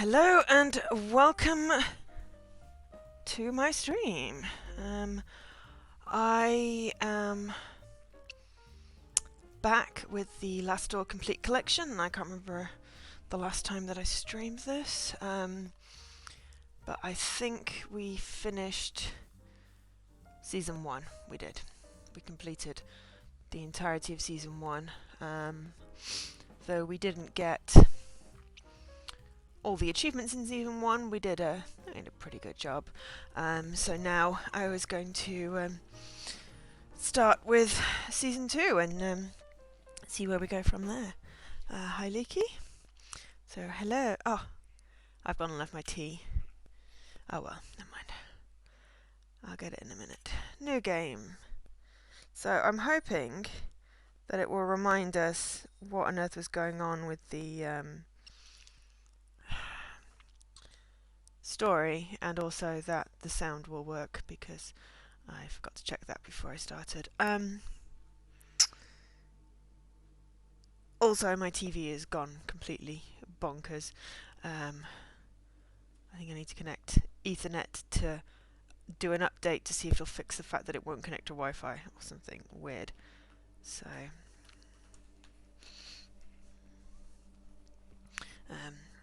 Hello and welcome to my stream. I am back with the Last Door Complete Collection. I can't remember the last time that I streamed this, but I think we finished Season 1. We did. We completed the entirety of Season 1, though we didn't get all the achievements in Season 1. We did a pretty good job. So now I was going to start with Season 2 and see where we go from there. Hi Leaky. So hello. Oh, I've gone and left my tea. Oh well, never mind. I'll get it in a minute. New game. So I'm hoping that it will remind us what on earth was going on with the story, and also that the sound will work, because I forgot to check that before I started. Also, my TV is gone completely bonkers. I think I need to connect Ethernet to do an update to see if it'll fix the fact that it won't connect to Wi-Fi or something weird. So,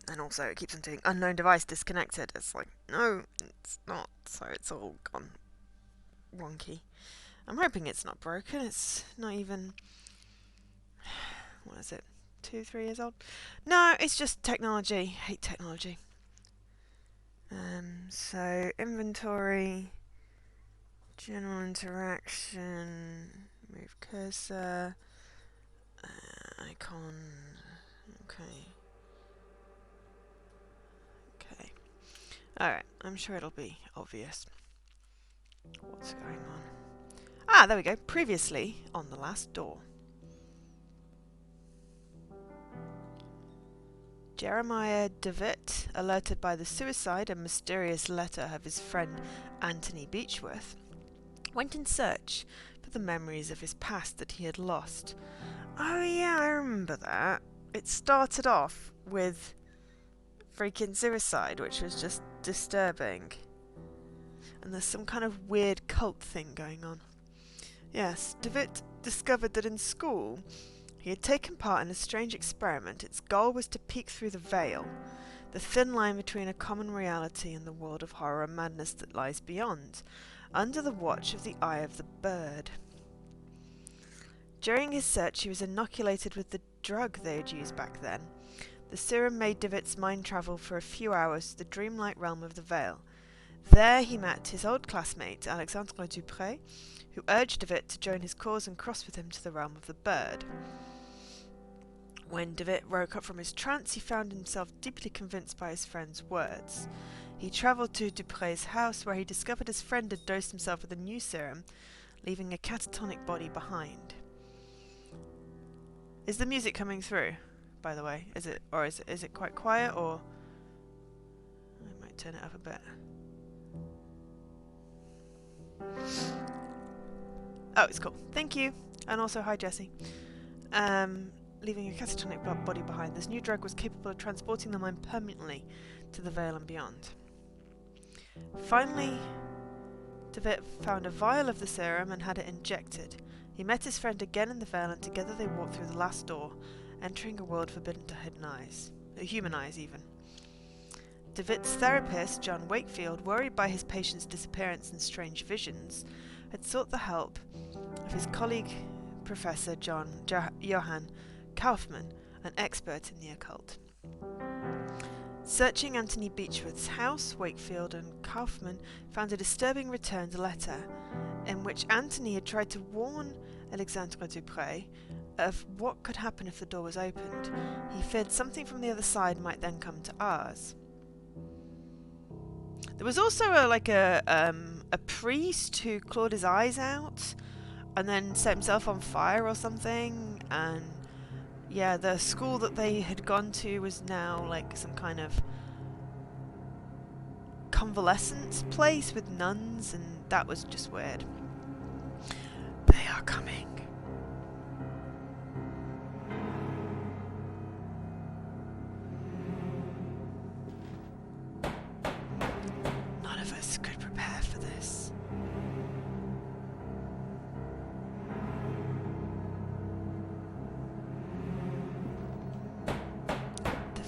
and also it keeps on doing unknown device disconnected. It's like, no, it's not. So it's all gone wonky. I'm hoping it's not broken. It's not even, what is it, 2-3 years old? No, it's just technology. I hate technology. So inventory, general interaction, move cursor, icon, okay. Alright, I'm sure it'll be obvious what's going on. Ah, there we go. Previously on the Last Door. Jeremiah DeWitt, alerted by the suicide and mysterious letter of his friend Anthony Beechworth, went in search for the memories of his past that he had lost. Oh yeah, I remember that. It started off with freaking suicide, which was just disturbing. And there's some kind of weird cult thing going on. Yes, DeWitt discovered that in school he had taken part in a strange experiment. Its goal was to peek through the veil, the thin line between a common reality and the world of horror and madness that lies beyond, under the watch of the eye of the bird. During his search he was inoculated with the drug they had used back then. The serum made DeWitt's mind travel for a few hours to the dreamlike realm of the veil. There he met his old classmate, Alexandre Dupré, who urged DeWitt to join his cause and cross with him to the realm of the bird. When DeWitt woke up from his trance, he found himself deeply convinced by his friend's words. He travelled to Dupré's house, where he discovered his friend had dosed himself with a new serum, leaving a catatonic body behind. Is the music coming through, by the way? Is it quite quiet, or I might turn it up a bit. Oh, it's cool. Thank you. And also, hi Jesse. Leaving a catatonic body behind, this new drug was capable of transporting the mind permanently to the veil and beyond. Finally, DeWitt found a vial of the serum and had it injected. He met his friend again in the veil, and together they walked through the last door, entering a world forbidden to human eyes even. DeWitt's therapist, John Wakefield, worried by his patient's disappearance and strange visions, had sought the help of his colleague, Professor Johann Kaufmann, an expert in the occult. Searching Anthony Beechworth's house, Wakefield and Kaufmann found a disturbing returned letter in which Anthony had tried to warn Alexandre Dupré of what could happen if the door was opened. He feared something from the other side might then come to ours. There was also a priest who clawed his eyes out and then set himself on fire or something, and yeah, the school that they had gone to was now like some kind of convalescent place with nuns, and that was just weird. They are coming.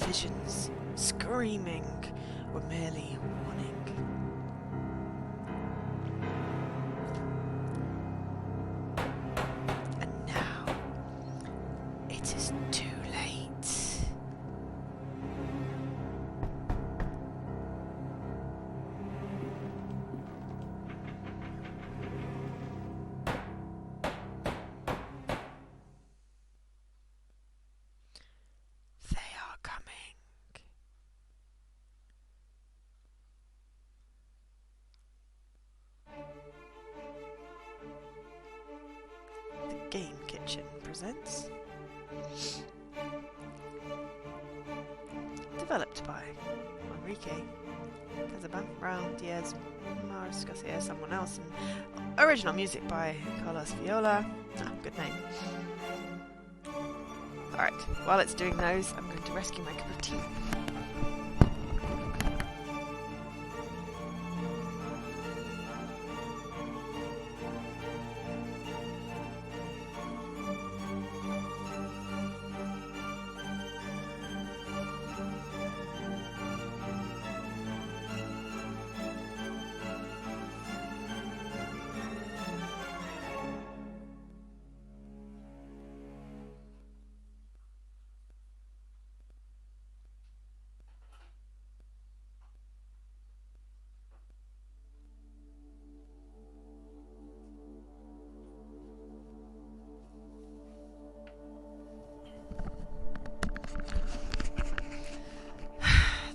visions, screaming, were merely warning. And now, it is too late. They are coming. The Game Kitchen presents. Developed by Enrique Casaban, Brown, Diaz, Mars, Garcia, someone else, and original music by Carlos Viola. Ah, good name. Alright, while it's doing those, I'm going to rescue my cup of tea.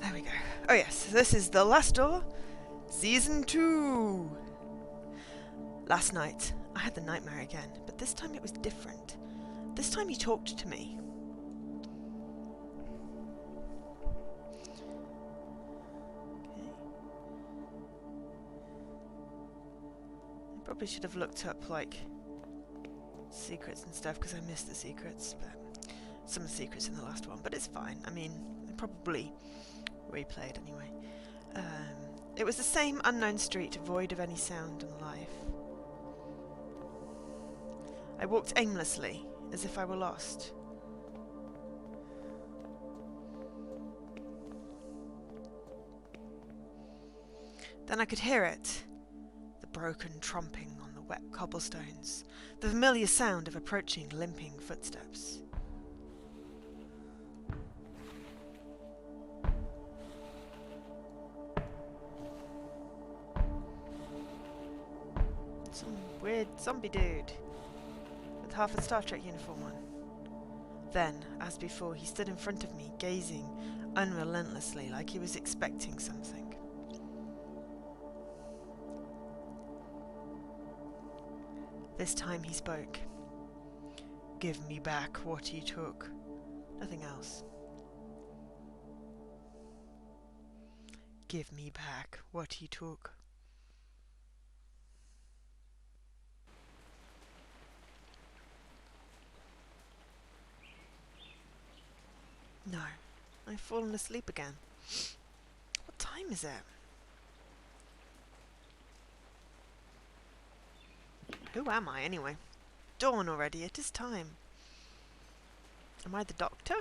There we go. Oh yes, this is The Last Door, Season 2! Last night, I had the nightmare again, but this time it was different. This time he talked to me. Okay. I probably should have looked up, like, secrets and stuff, because I missed the secrets, but some of the secrets in the last one, but it's fine. I mean, I probably replayed anyway. It was the same unknown street, void of any sound and life. I walked aimlessly, as if I were lost. Then I could hear it, the broken tromping on the wet cobblestones, the familiar sound of approaching, limping footsteps. Some weird zombie dude with half a Star Trek uniform on. Then, as before, he stood in front of me, gazing unrelentlessly, like he was expecting something. This time he spoke. "Give me back what you took." Nothing else. "Give me back what you took." No, I've fallen asleep again. What time is it? Who am I, anyway? Dawn already, it is time. Am I the doctor?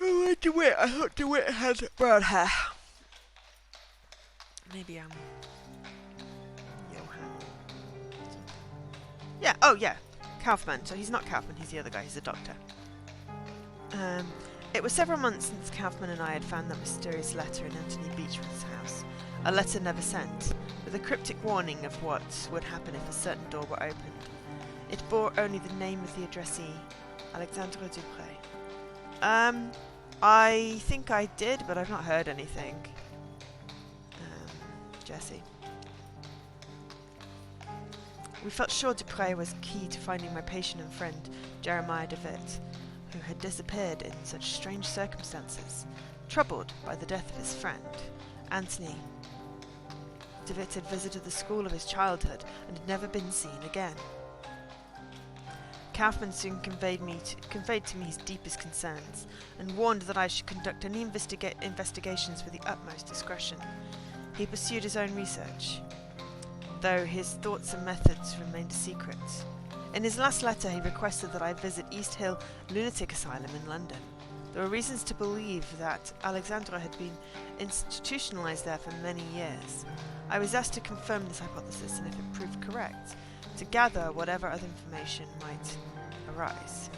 Oh, DeWitt. I thought DeWitt had brown hair. Maybe I'm Johan. Yeah, oh yeah. Kaufman. So he's not Kaufman, he's the other guy, he's a doctor. It was several months since Kaufman and I had found that mysterious letter in Anthony Beechwood's house. A letter never sent, with a cryptic warning of what would happen if a certain door were opened. It bore only the name of the addressee, Alexandre Dupré. I think I did, but I've not heard anything. Jesse. We felt sure Dupré was key to finding my patient and friend, Jeremiah DeWitt, who had disappeared in such strange circumstances. Troubled by the death of his friend, Anthony DeWitt had visited the school of his childhood and had never been seen again. Kaufman soon conveyed to me his deepest concerns and warned that I should conduct any investigations with the utmost discretion. He pursued his own research, though his thoughts and methods remained a secret. In his last letter, he requested that I visit East Hill Lunatic Asylum in London. There were reasons to believe that Alexandra had been institutionalized there for many years. I was asked to confirm this hypothesis, and if it proved correct, to gather whatever other information might arise.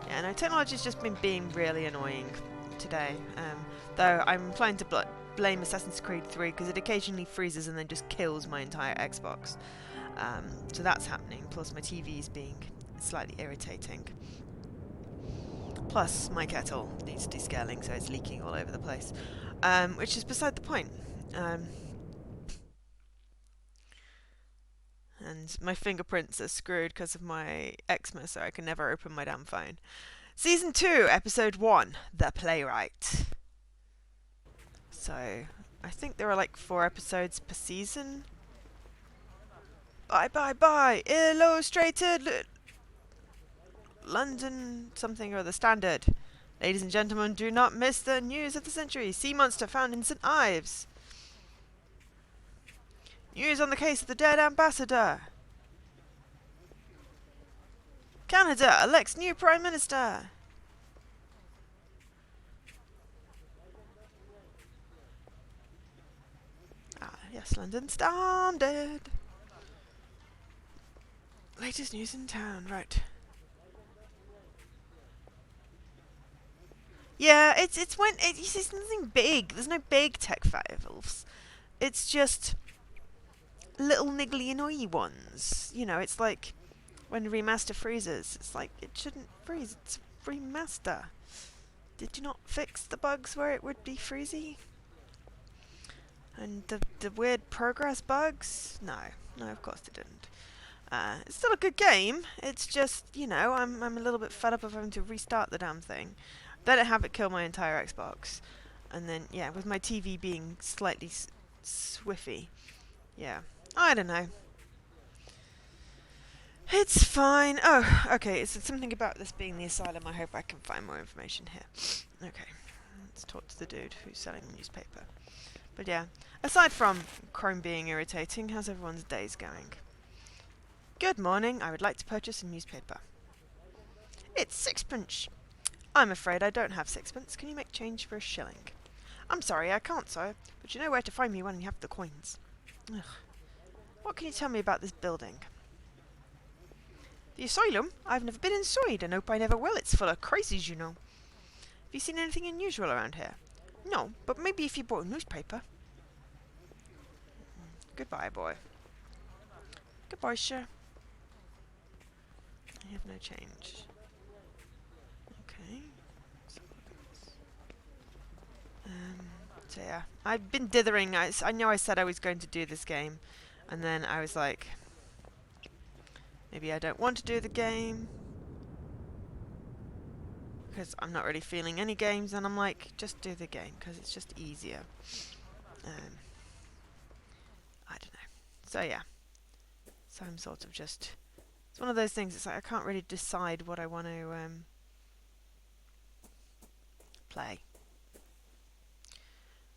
Yeah, no, technology's just been being really annoying today, though I'm inclined to blame Assassin's Creed 3 because it occasionally freezes and then just kills my entire Xbox. So that's happening, plus my TV is being slightly irritating. Plus my kettle needs descaling, so it's leaking all over the place, which is beside the point. And my fingerprints are screwed because of my eczema, so I can never open my damn phone. Season 2, Episode 1, The Playwright. So, I think there are like 4 episodes per season. Bye. Illustrated London something or the Standard. Ladies and gentlemen, do not miss the news of the century. Sea monster found in St. Ives. News on the case of the dead ambassador. Canada elects new Prime Minister. Ah, yes, London Standard. Latest news in town, right. Yeah, it's nothing big. There's no big tech fails. It's just little niggly annoying ones. You know, it's like when remaster freezes. It's like, it shouldn't freeze. It's remaster. Did you not fix the bugs where it would be freezy? And the weird progress bugs? No, of course they didn't. It's still a good game. It's just, you know, I'm a little bit fed up of having to restart the damn thing. Let it have it kill my entire Xbox. And then, yeah, with my TV being slightly swiffy. Yeah, I don't know. It's fine. Oh, okay, it's something about this being the asylum. I hope I can find more information here. Okay, let's talk to the dude who's selling the newspaper. But yeah, aside from Chrome being irritating, how's everyone's days going? Good morning, I would like to purchase a newspaper. It's sixpence. I'm afraid I don't have sixpence. Can you make change for a shilling? I'm sorry, I can't, sir, but you know where to find me when you have the coins. Ugh. What can you tell me about this building? The asylum? I've never been inside and hope I never will. It's full of crazies, you know. Have you seen anything unusual around here? No, but maybe if you bought a newspaper. Goodbye, boy. Goodbye, sir. I have no change. Okay. So yeah, I've been dithering. I know I said I was going to do this game, and then I was like, maybe I don't want to do the game because I'm not really feeling any games, and I'm like, just do the game because it's just easier. I don't know. So yeah, so I'm sort of just, it's one of those things, it's like I can't really decide what I want to play.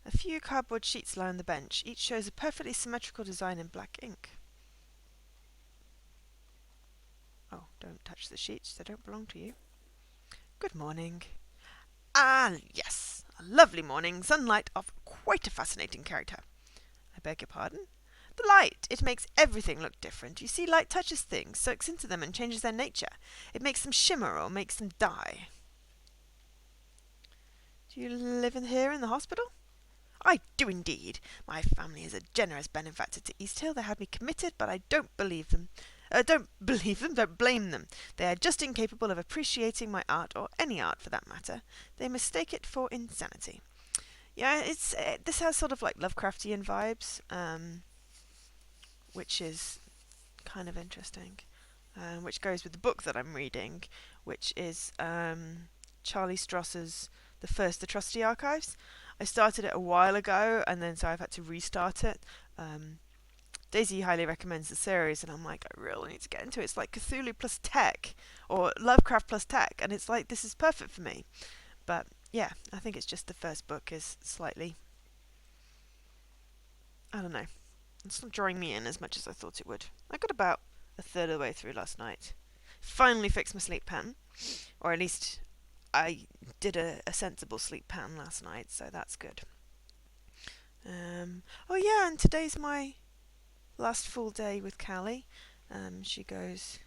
A few cardboard sheets lie on the bench. Each shows a perfectly symmetrical design in black ink. Oh, don't touch the sheets, they don't belong to you. Good morning. Ah, yes, a lovely morning, sunlight of quite a fascinating character. I beg your pardon? The light, it makes everything look different. You see, light touches things, soaks into them and changes their nature. It makes them shimmer or makes them die. Do you live here in the hospital? I do indeed. My family is a generous benefactor to East Hill. They had me committed, but I don't believe them. Don't blame them. They are just incapable of appreciating my art, or any art for that matter. They mistake it for insanity. Yeah, it's this has sort of like Lovecraftian vibes, which is kind of interesting, which goes with the book that I'm reading, which is Charlie Stross's The Trustee Archives. I started it a while ago, and then so I've had to restart it. Daisy highly recommends the series, and I'm like, I really need to get into it. It's like Cthulhu plus tech, or Lovecraft plus tech, and it's like, this is perfect for me. But yeah, I think it's just the first book is slightly, I don't know, it's not drawing me in as much as I thought it would. I got about a third of the way through last night. Finally fixed my sleep pattern, or at least I did a sensible sleep pattern last night, so that's good. Oh yeah, and today's my last full day with Callie. She goes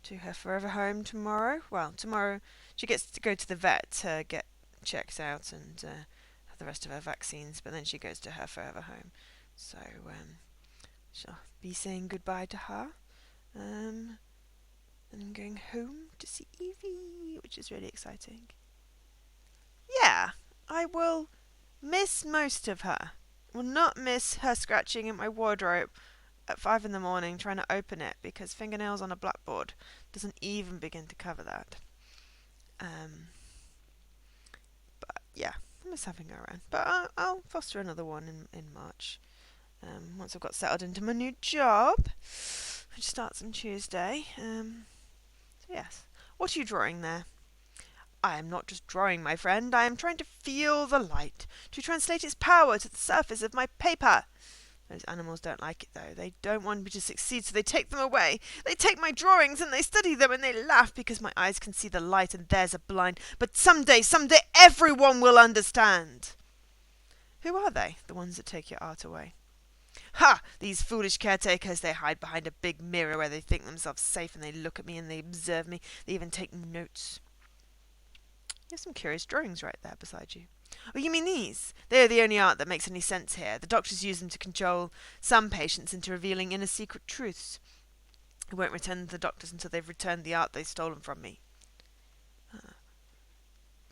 to her forever home tomorrow. Well, tomorrow she gets to go to the vet to get checked out and have the rest of her vaccines, but then she goes to her forever home. So she'll be saying goodbye to her. And I'm going home to see Evie, which is really exciting. Yeah, I will miss most of her. Will not miss her scratching at my wardrobe at 5 in the morning trying to open it because fingernails on a blackboard doesn't even begin to cover that. But yeah, I miss having her around. But I'll foster another one in March. Once I've got settled into my new job, which starts on Tuesday. So yes. What are you drawing there? I am not just drawing, my friend. I am trying to feel the light, to translate its power to the surface of my paper. Those animals don't like it, though. They don't want me to succeed, so they take them away. They take my drawings and they study them and they laugh because my eyes can see the light and theirs are blind. But someday, everyone will understand. Who are they, the ones that take your art away? Ha! These foolish caretakers, they hide behind a big mirror where they think themselves safe and they look at me and they observe me. They even take notes. You have some curious drawings right there beside you. Oh, you mean these? They are the only art that makes any sense here. The doctors use them to cajole some patients into revealing inner secret truths. I won't return them to the doctors until they've returned the art they've stolen from me.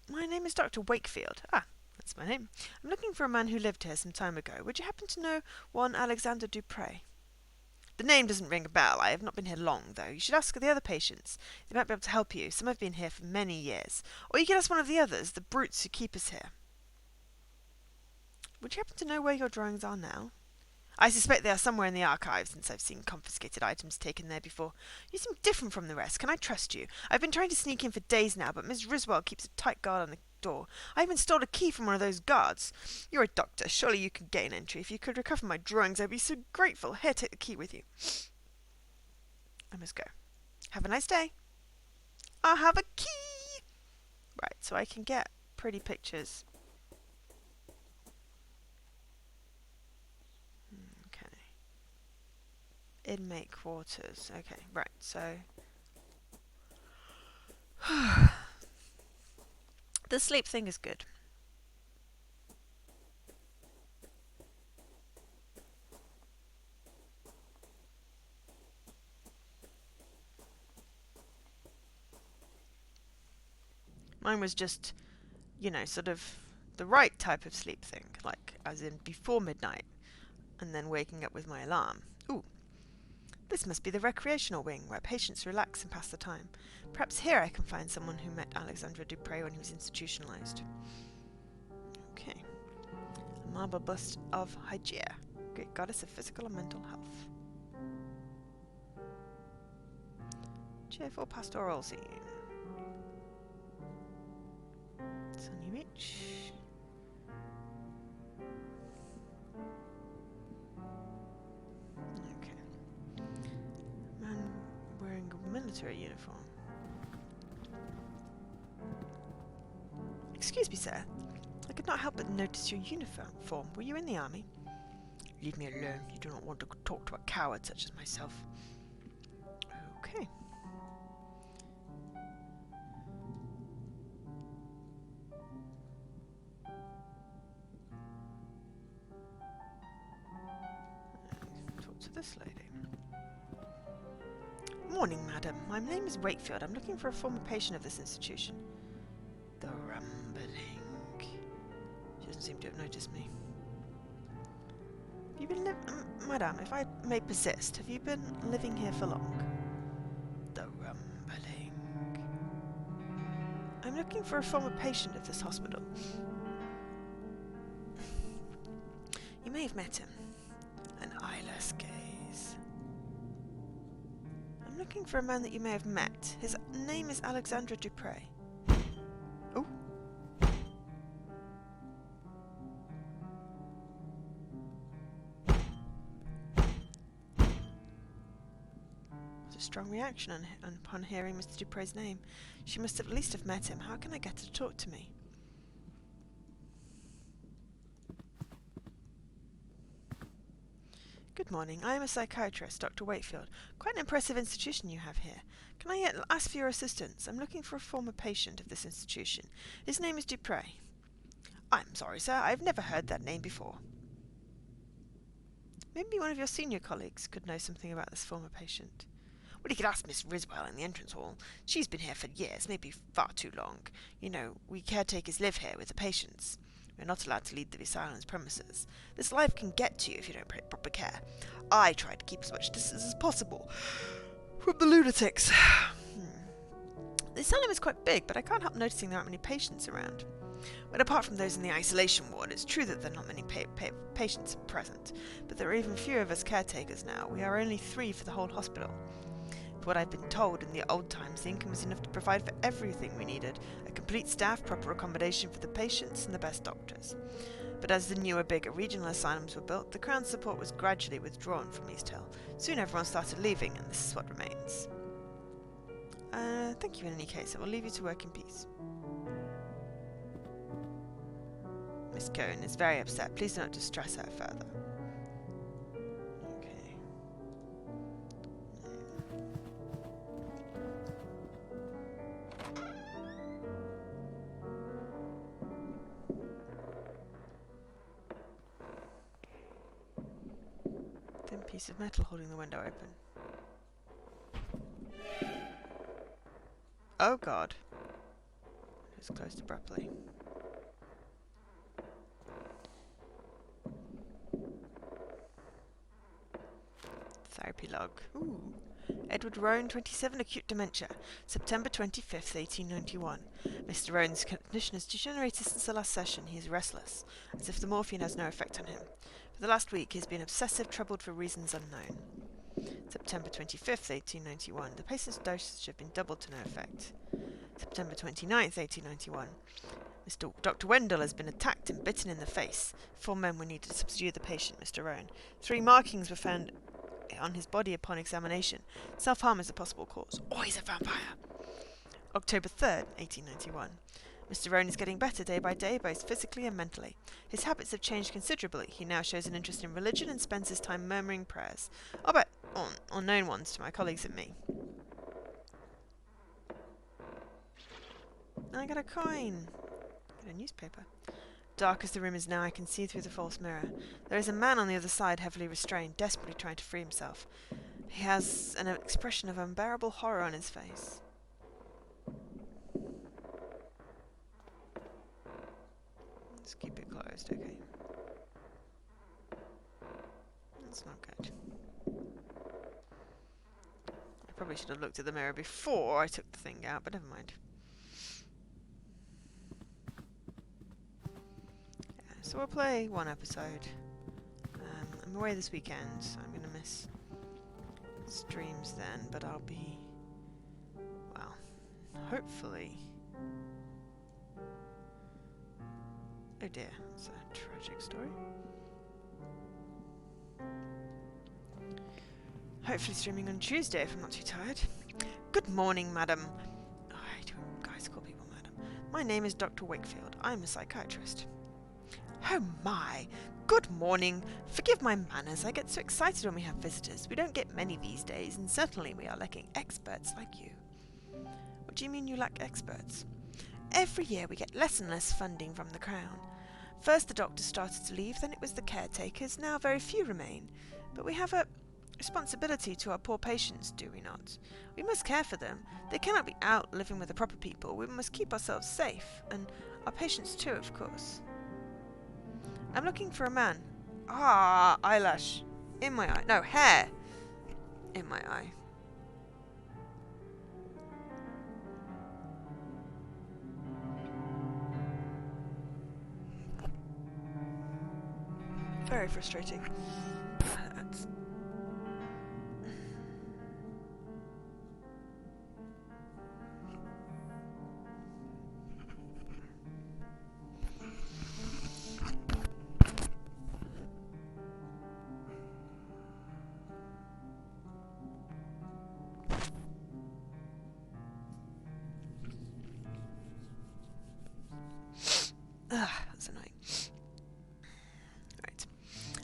My name is Dr. Wakefield. Ah, that's my name. I'm looking for a man who lived here some time ago. Would you happen to know one Alexander Dupre? The name doesn't ring a bell. I have not been here long, though. You should ask the other patients. They might be able to help you. Some have been here for many years. Or you could ask one of the others, the brutes who keep us here. Would you happen to know where your drawings are now? I suspect they are somewhere in the archives, since I've seen confiscated items taken there before. You seem different from the rest. Can I trust you? I've been trying to sneak in for days now, but Miss Riswell keeps a tight guard on the door. I even stole a key from one of those guards. You're a doctor. Surely you could gain entry. If you could recover my drawings, I'd be so grateful. Here, take the key with you. I must go. Have a nice day. I'll have a key! Right, so I can get pretty pictures. Okay. Inmate quarters. Okay, right, so... the sleep thing is good. Mine was just, you know, sort of the right type of sleep thing, like as in before midnight, and then waking up with my alarm. Ooh, this must be the recreational wing, where patients relax and pass the time. Perhaps here I can find someone who met Alexandre Dupre when he was institutionalized. Okay. A marble bust of Hygeia, great goddess of physical and mental health. Cheerful pastoral scene. Sunny Beach. Okay. Man wearing a military uniform. Excuse me, sir. I could not help but notice your uniform. Were you in the army? Leave me alone. You do not want to talk to a coward such as myself. Okay. Talk to this lady. Morning, madam. My name is Wakefield. I'm looking for a former patient of this institution. The rumbling. She doesn't seem to have noticed me. Have you been madam, if I may persist, have you been living here for long? The rumbling. I'm looking for a former patient of this hospital. You may have met him. An eyeless gaze. I'm looking for a man that you may have met. His name is Alexandre Dupre. Oh. a strong reaction upon hearing Mr. Dupre's name. She must at least have met him. How can I get her to talk to me? Good morning. I am a psychiatrist, Dr. Wakefield. Quite an impressive institution you have here. Can I ask for your assistance? I'm looking for a former patient of this institution. His name is Dupre. I'm sorry, sir. I've never heard that name before. Maybe one of your senior colleagues could know something about this former patient. Well, you could ask Miss Riswell in the entrance hall. She's been here for years, maybe far too long. You know, we caretakers live here with the patients. We're not allowed to leave the asylum's premises. This life can get to you if you don't take proper care. I try to keep as much distance as possible from the lunatics. The asylum is quite big, but I can't help noticing there aren't many patients around. But apart from those in the isolation ward, it's true that there are not many patients present, but there are even fewer of us caretakers now. We are only 3 for the whole hospital. For what I've been told, in the old times the income was enough to provide for everything we needed, a complete staff, proper accommodation for the patients, and the best doctors. But as the newer, bigger regional asylums were built, the Crown's support was gradually withdrawn from East Hill. Soon everyone started leaving, and this is what remains. Thank you in any case. I will leave you to work in peace. Miss Cohen is very upset. Please do not distress her further. Okay. Thin piece of metal holding the window open. Oh God. It was closed abruptly. Therapy log. Ooh. Edward Roan, 27, acute dementia. September 25th, 1891. Mr. Roan's condition has degenerated since the last session. He is restless, as if the morphine has no effect on him. For the last week he has been obsessive, troubled for reasons unknown. September 25th, 1891. The patient's dosage have been doubled to no effect. September 29th, 1891. Dr. Wendell has been attacked and bitten in the face. 4 men were needed to subdue the patient, Mr. Roan. 3 markings were found on his body upon examination. Self-harm is a possible cause. Oh, he's a vampire! October 3rd, 1891. Mr. Roan is getting better day by day, both physically and mentally. His habits have changed considerably. He now shows an interest in religion and spends his time murmuring prayers. I'll bet on unknown ones to my colleagues and me. I got a coin. Got a newspaper. Dark as the room is now, I can see through the false mirror. There is a man on the other side, heavily restrained, desperately trying to free himself. He has an expression of unbearable horror on his face. Let's keep it closed, okay. That's not good. I probably should have looked at the mirror before I took the thing out, but never mind. So we'll play 1 episode. I'm away this weekend, so I'm going to miss streams then, but I'll be, well, hopefully. Oh dear, it's a tragic story. Hopefully streaming on Tuesday if I'm not too tired. Good morning, madam. Oh, I don't guys call people madam. My name is Dr. Wakefield. I'm a psychiatrist. Oh my! Good morning! Forgive my manners, I get so excited when we have visitors. We don't get many these days, and certainly we are lacking experts like you. What do you mean you lack experts? Every year we get less and less funding from the Crown. First the doctors started to leave, then it was the caretakers, now very few remain. But we have a responsibility to our poor patients, do we not? We must care for them. They cannot be out living with the proper people. We must keep ourselves safe, and our patients too, of course. I'm looking for a man. Ah, eyelash. In my eye. No, hair. In my eye. Very frustrating.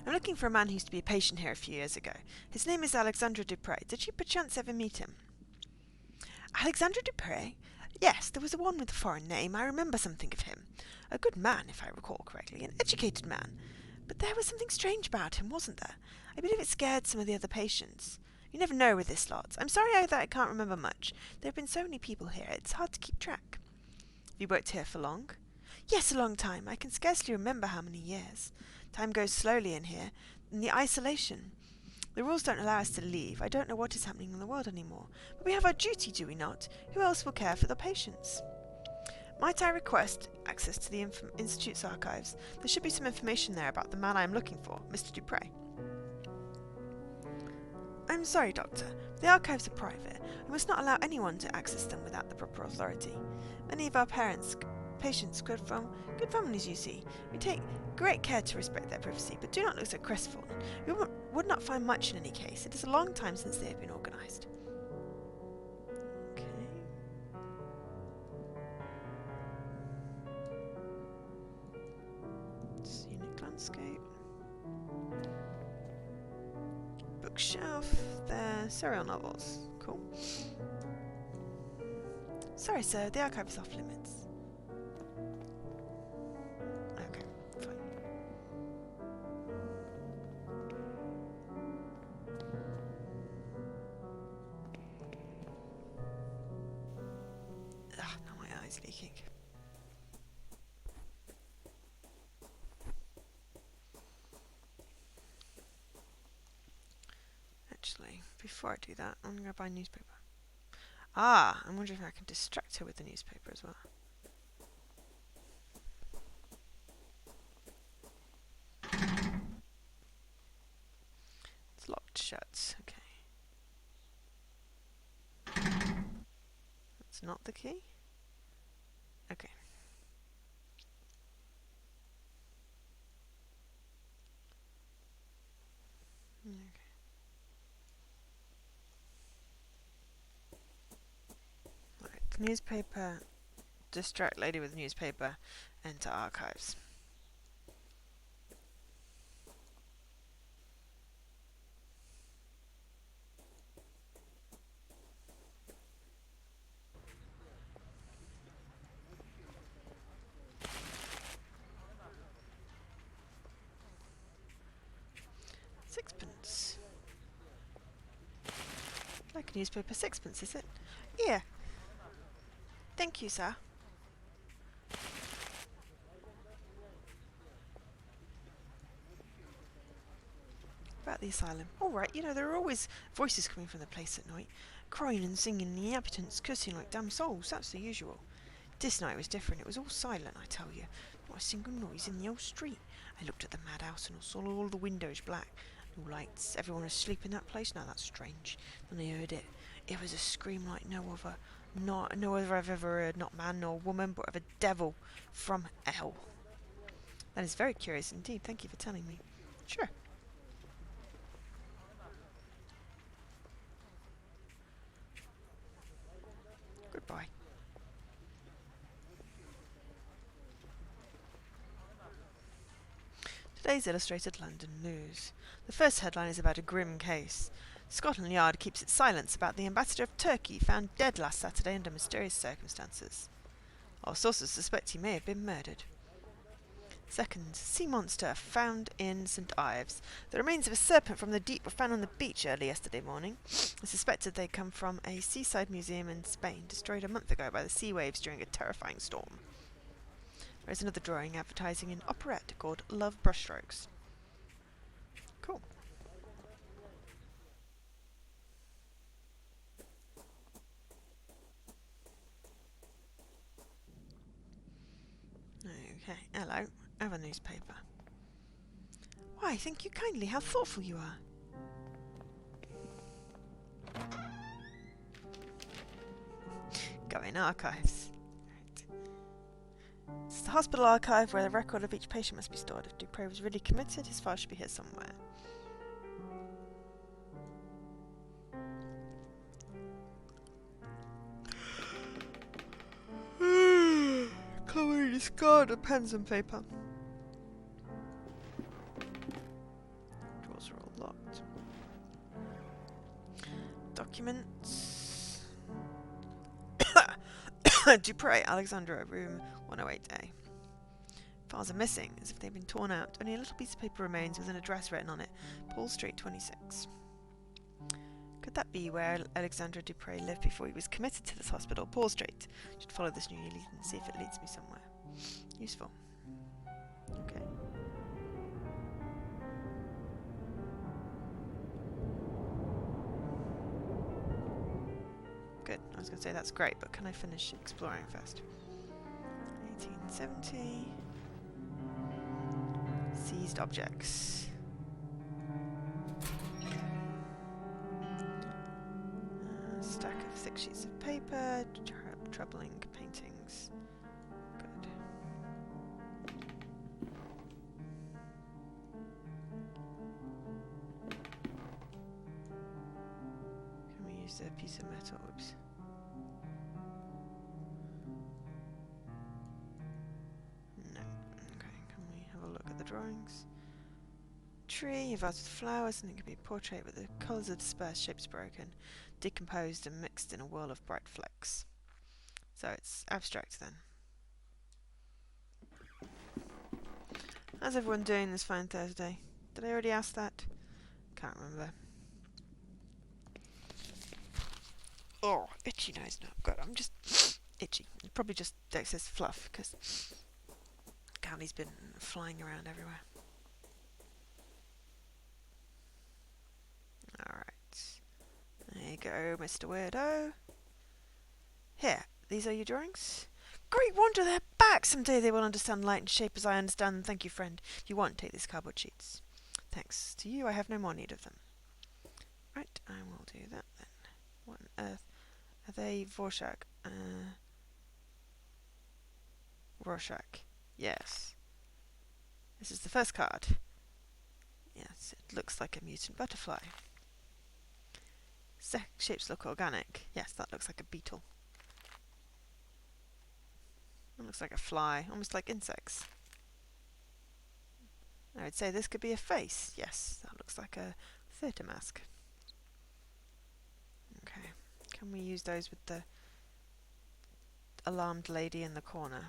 I'm looking for a man who used to be a patient here a few years ago. His name is Alexandre Dupre. Did you perchance ever meet him? Alexandre Dupre? Yes, there was one with a foreign name. I remember something of him. A good man, if I recall correctly, an educated man. But there was something strange about him, wasn't there? I believe it scared some of the other patients. You never know with this lot. I'm sorry that I can't remember much. There have been so many people here, it's hard to keep track. Have you worked here for long? Yes, a long time. I can scarcely remember how many years. Time goes slowly in here, and the isolation. The rules don't allow us to leave. I don't know what is happening in the world anymore. But we have our duty, do we not? Who else will care for the patients? Might I request access to the Institute's archives? There should be some information there about the man I am looking for, Mr. Dupre. I'm sorry, Doctor. The archives are private. We must not allow anyone to access them without the proper authority. Many of our patients come from good families, you see. We take great care to respect their privacy, but do not look so crestfallen. We would not find much in any case. It is a long time since they have been organised. Okay. Scenic landscape. Bookshelf. There. Serial novels. Cool. Sorry, sir. The archive is off limits. Okay, fine. Ah, now my eye's leaking. Actually, before I do that, I'm going to buy a newspaper. Ah, I'm wondering if I can distract her with the newspaper as well. It's locked shut. Okay. That's not the key? Okay. Okay. Right, newspaper, distract lady with newspaper, enter archives. Sixpence. Like a newspaper, sixpence, is it? Yeah. Thank you, sir. About the asylum. Alright, you know, there are always voices coming from the place at night. Crying and singing, the inhabitants cursing like damn souls. That's the usual. This night was different. It was all silent, I tell you. Not a single noise in the old street. I looked at the madhouse and saw all the windows black. No lights. Everyone asleep in that place. Now that's strange. Then I heard it. It was a scream like no other. No other I've ever heard. Not man nor woman, but of a devil from hell. That is very curious indeed. Thank you for telling me. Sure. Goodbye. Today's Illustrated London News. The first headline is about a grim case. Scotland Yard keeps its silence about the ambassador of Turkey found dead last Saturday under mysterious circumstances. Our sources suspect he may have been murdered. Second, sea monster found in St Ives. The remains of a serpent from the deep were found on the beach early yesterday morning. It's suspected they come from a seaside museum in Spain, destroyed a month ago by the sea waves during a terrifying storm. There is another drawing advertising an operette called Love Brushstrokes. Cool. Okay, hello. I have a newspaper. Why, thank you kindly. How thoughtful you are. Go in archives. Right. It's the hospital archive where the record of each patient must be stored. If Dupre was really committed, his file should be here somewhere. Commonly discard of pens and paper. Documents. Dupre, Alexandra, room 108A. Files are missing, as if they've been torn out. Only a little piece of paper remains with an address written on it. Paul Street, 26. Could that be where Alexandra Dupre lived before he was committed to this hospital? Paul Street. Should follow this new lead and see if it leads me somewhere. Useful. Okay. Good. I was going to say that's great, but can I finish exploring first? 1870. Seized objects. Stack of thick sheets of paper. Troubling paintings. Good. Can we use a piece of metal? Oops. No. Okay, can we have a look at the drawings? Tree, a vase with flowers, and it could be a portrait, but the colours are dispersed, shapes broken, decomposed and mixed in a whirl of bright flecks. So it's abstract then. How's everyone doing this fine Thursday? Did I already ask that? Can't remember. Oh, itchy nose now. God, I'm just itchy. Probably just excess fluff, because Callie's been flying around everywhere. Alright. There you go, Mr. Weirdo. Here, these are your drawings? Great wonder, they're back! Someday they will understand light and shape as I understand them. Thank you, friend. If you want, take these cardboard sheets. Thanks to you, I have no more need of them. Right, I will do that then. What on earth? Are they Rorschach? Rorschach. Yes. This is the first card. Yes, it looks like a mutant butterfly. Shapes look organic. Yes, that looks like a beetle. It looks like a fly, almost like insects. I would say this could be a face. Yes, that looks like a theatre mask. Okay, can we use those with the alarmed lady in the corner?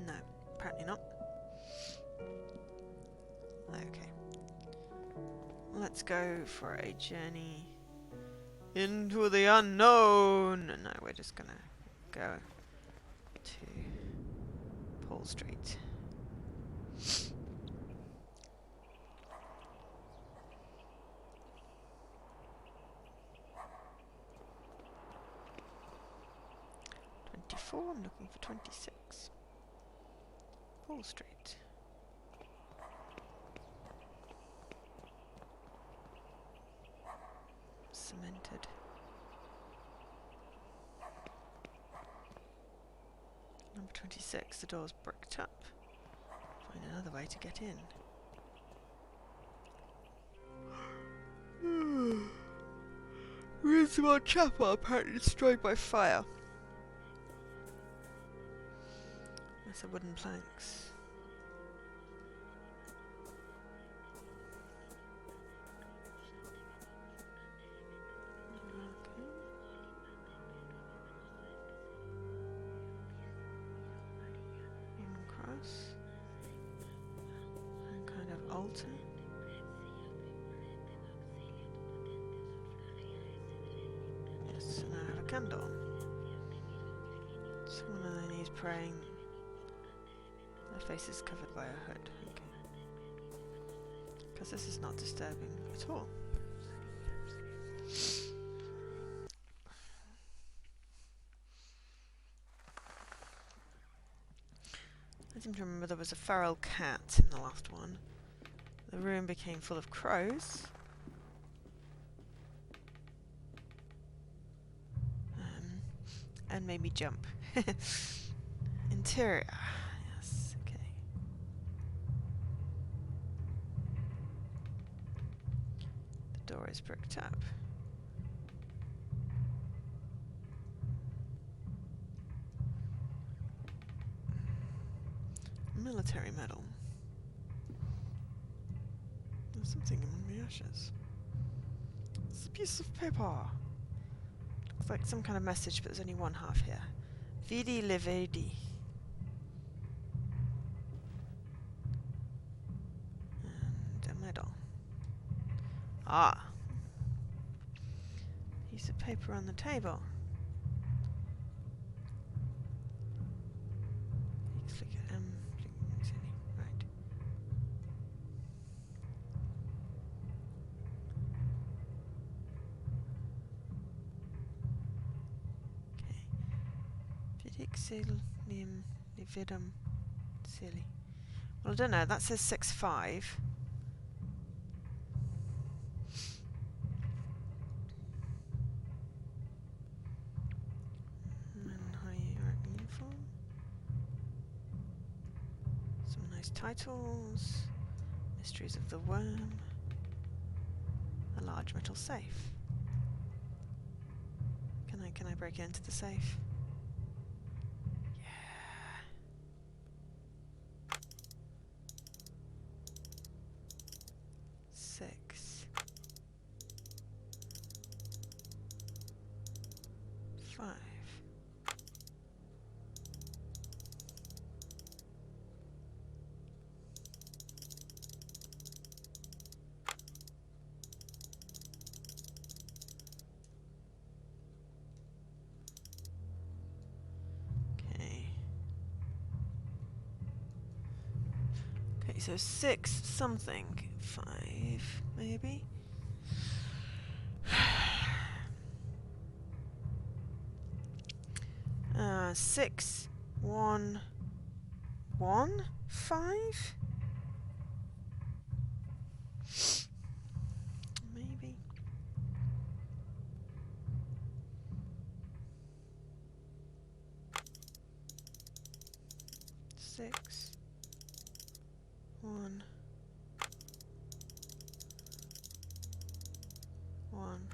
No, apparently not. Okay. Let's go for a journey into the unknown. No, we're just gonna go to Paul Street. I'm looking for 26. Paul Street. Cemented. Number 26, the door's bricked up. Find another way to get in. Roosevelt Chapel apparently destroyed by fire. That's a wooden planks. Okay. Wooden cross. And kind of altar. Yes, and I have a candle. Someone on their knees praying. Their face is covered by a hood. Okay. Because this is not disturbing at all. I seem to remember there was a feral cat in the last one. The room became full of crows. And made me jump. Interior. Yes, okay. The door is bricked up. military medal. There's something among the ashes. It's a piece of paper. Looks like some kind of message, but there's only one half here. Vidi Levedi. And a medal. Ah. Piece of paper on the table. Click M. Right. Okay. Vidixilium lividum silly. Well, I don't know. That says 6.5. Uniform. Some nice titles. Mysteries of the Worm. A large metal safe. Can I break into the safe? Yeah. 6. 5. Okay, so 6 something. 5, maybe? 6, 1, 1, 5? Maybe. Six, 1, 1.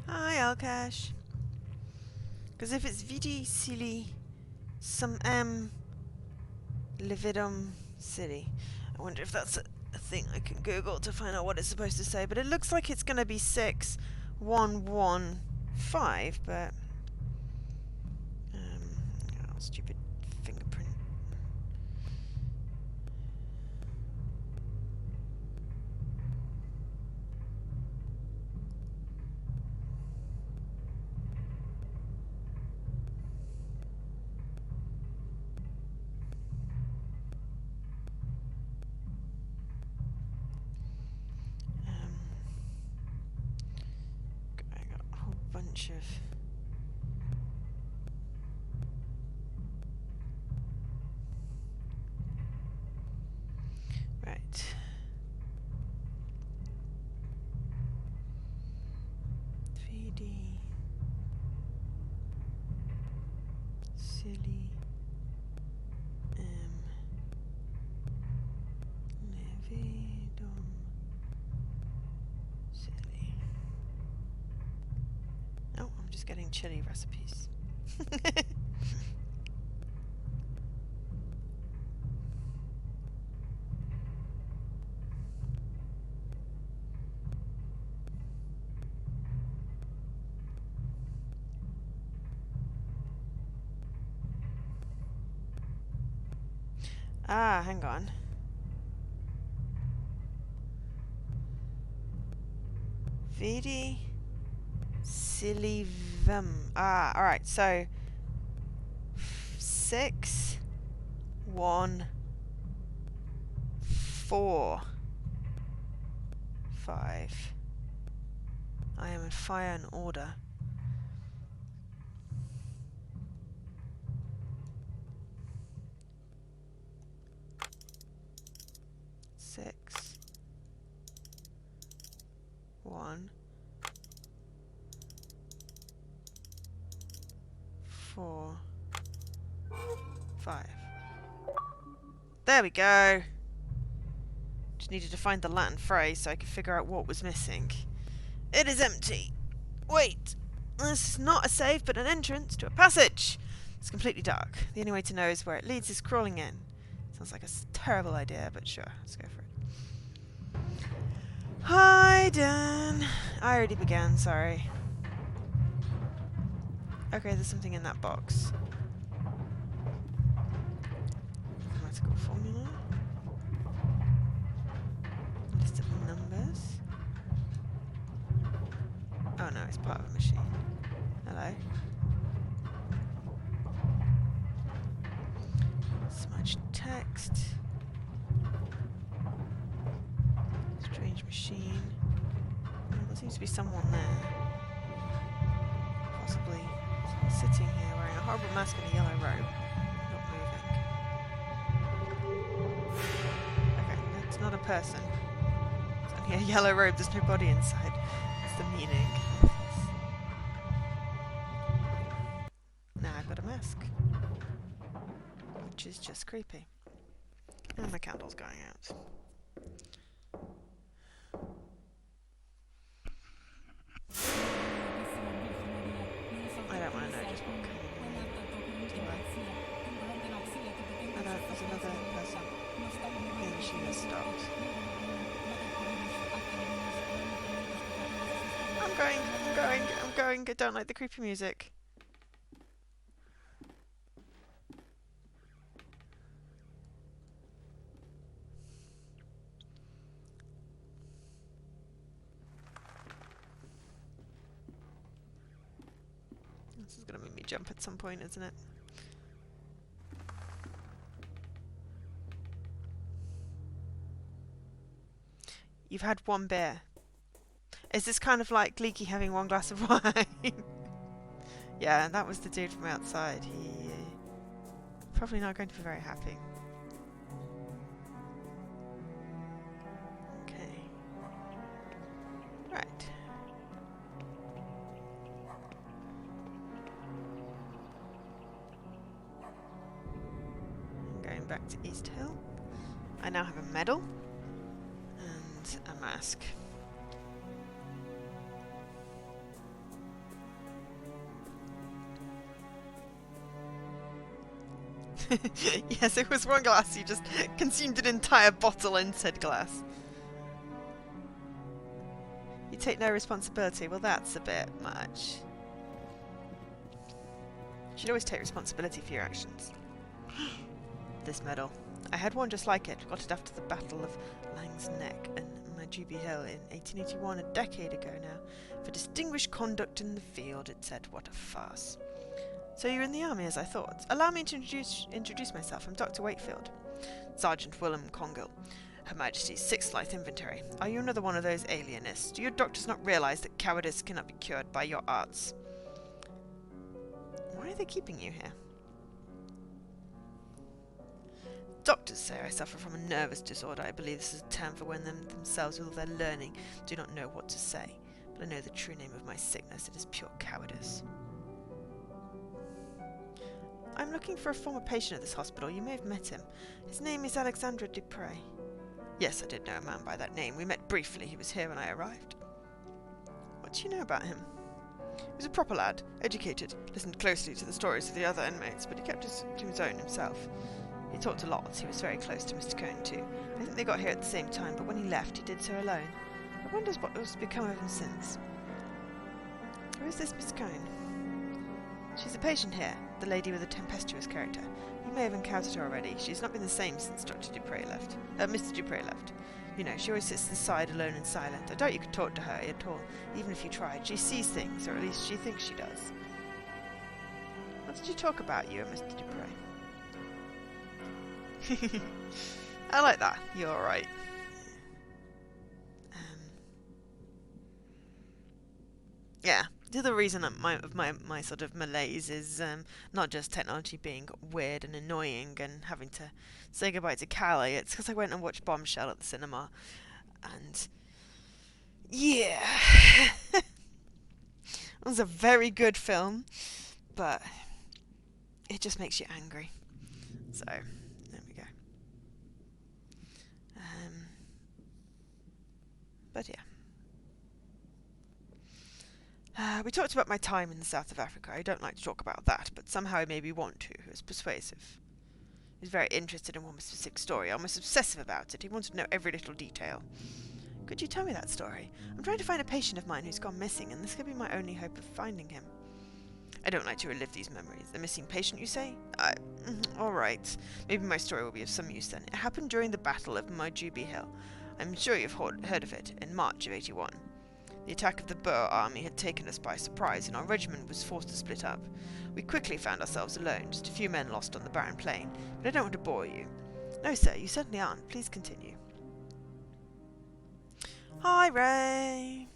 Hi, Alcash. Because if it's Vidi Silly, some M, Lividum City. I wonder if that's a thing I can Google to find out what it's supposed to say. But it looks like it's going to be 6, 1, 1, 5. But oh, stupid fingerprint. I got a whole bunch of. Right. VD. Silly. Levidum. Silly. Oh, I'm just getting chili recipes. Ah, hang on. Vidi Silivum. Ah, alright, so 6, 1, 4, 5. I am in fire and order. Six, 1, 4, 5. There we go. Just needed to find the Latin phrase so I could figure out what was missing. It is empty. Wait. This is not a safe, but an entrance to a passage. It's completely dark. The only way to know is where it leads is crawling in. Sounds like a terrible idea, but sure. Let's go for it. Hi, Dan. I already began, sorry. Okay, there's something in that box. Grammatical formula. List of numbers. Oh no, it's part of a machine. Hello. Smudged text. Strange machine. Well, there seems to be someone there. Possibly sitting here wearing a horrible mask and a yellow robe. Not moving. Okay, that's not a person. It's only a yellow robe, there's no body inside. That's the meaning. Now I've got a mask. Which is just creepy. And my candle's going out. I don't want to know just what kind of I don't, there's another person. And she has stopped. I'm going. I don't like the creepy music. This is going to make me jump at some point, isn't it? You've had one beer. Is this kind of like Leaky having one glass of wine? Yeah, that was the dude from outside. He probably not going to be very happy. Okay. Right. I'm going back to East Hill. I now have a medal and a mask. Yes, it was one glass. You just consumed an entire bottle in said glass. You take no responsibility. Well, that's a bit much. You should always take responsibility for your actions. This medal. I had one just like it. Got it after the Battle of Lang's Neck and Majubi Hill in 1881, a decade ago now. For distinguished conduct in the field, it said. What a farce. So you're in the army, as I thought. Allow me to introduce myself. I'm Dr. Wakefield. Sergeant Willem Congill. Her Majesty's 6th Life Inventory. Are you another one of those alienists? Do your doctors not realise that cowardice cannot be cured by your arts? Why are they keeping you here? Doctors say I suffer from a nervous disorder. I believe this is a term for when themselves, with all their learning, do not know what to say. But I know the true name of my sickness. It is pure cowardice. I'm looking for a former patient at this hospital. You may have met him. His name is Alexandre Dupre. Yes, I did know a man by that name. We met briefly. He was here when I arrived. What do you know about him? He was a proper lad, educated, listened closely to the stories of the other inmates, but he kept to his own himself. He talked a lot. He was very close to Mr. Cohn too. I think they got here at the same time, but when he left, he did so alone. I wonder what has become of him since. Who is this Miss Cohn? She's a patient here, the lady with the tempestuous character. You may have encountered her already. She's not been the same since Dr. Dupre left. Mr. Dupre left. You know, she always sits to the side alone and silent. I doubt you could talk to her at all, even if you tried. She sees things, or at least she thinks she does. What did you talk about, you and Mr. Dupre? I like that. You're alright. Yeah. The other reason of my sort of malaise is not just technology being weird and annoying and having to say goodbye to Callie. It's because I went and watched Bombshell at the cinema. And yeah. It was a very good film, but it just makes you angry. So, there we go. But yeah. We talked about my time in the south of Africa. I don't like to talk about that, but somehow I maybe want to. It was persuasive. He was very interested in one specific story, almost obsessive about it. He wanted to know every little detail. Could you tell me that story? I'm trying to find a patient of mine who's gone missing, and this could be my only hope of finding him. I don't like to relive these memories. The missing patient, you say? Alright. Maybe my story will be of some use then. It happened during the Battle of Majubi Hill. I'm sure you've heard of it, in March of 81. The attack of the Boer army had taken us by surprise, and our regiment was forced to split up. We quickly found ourselves alone, just a few men lost on the barren plain, but I don't want to bore you. No, sir, you certainly aren't. Please continue. Hi, Ray.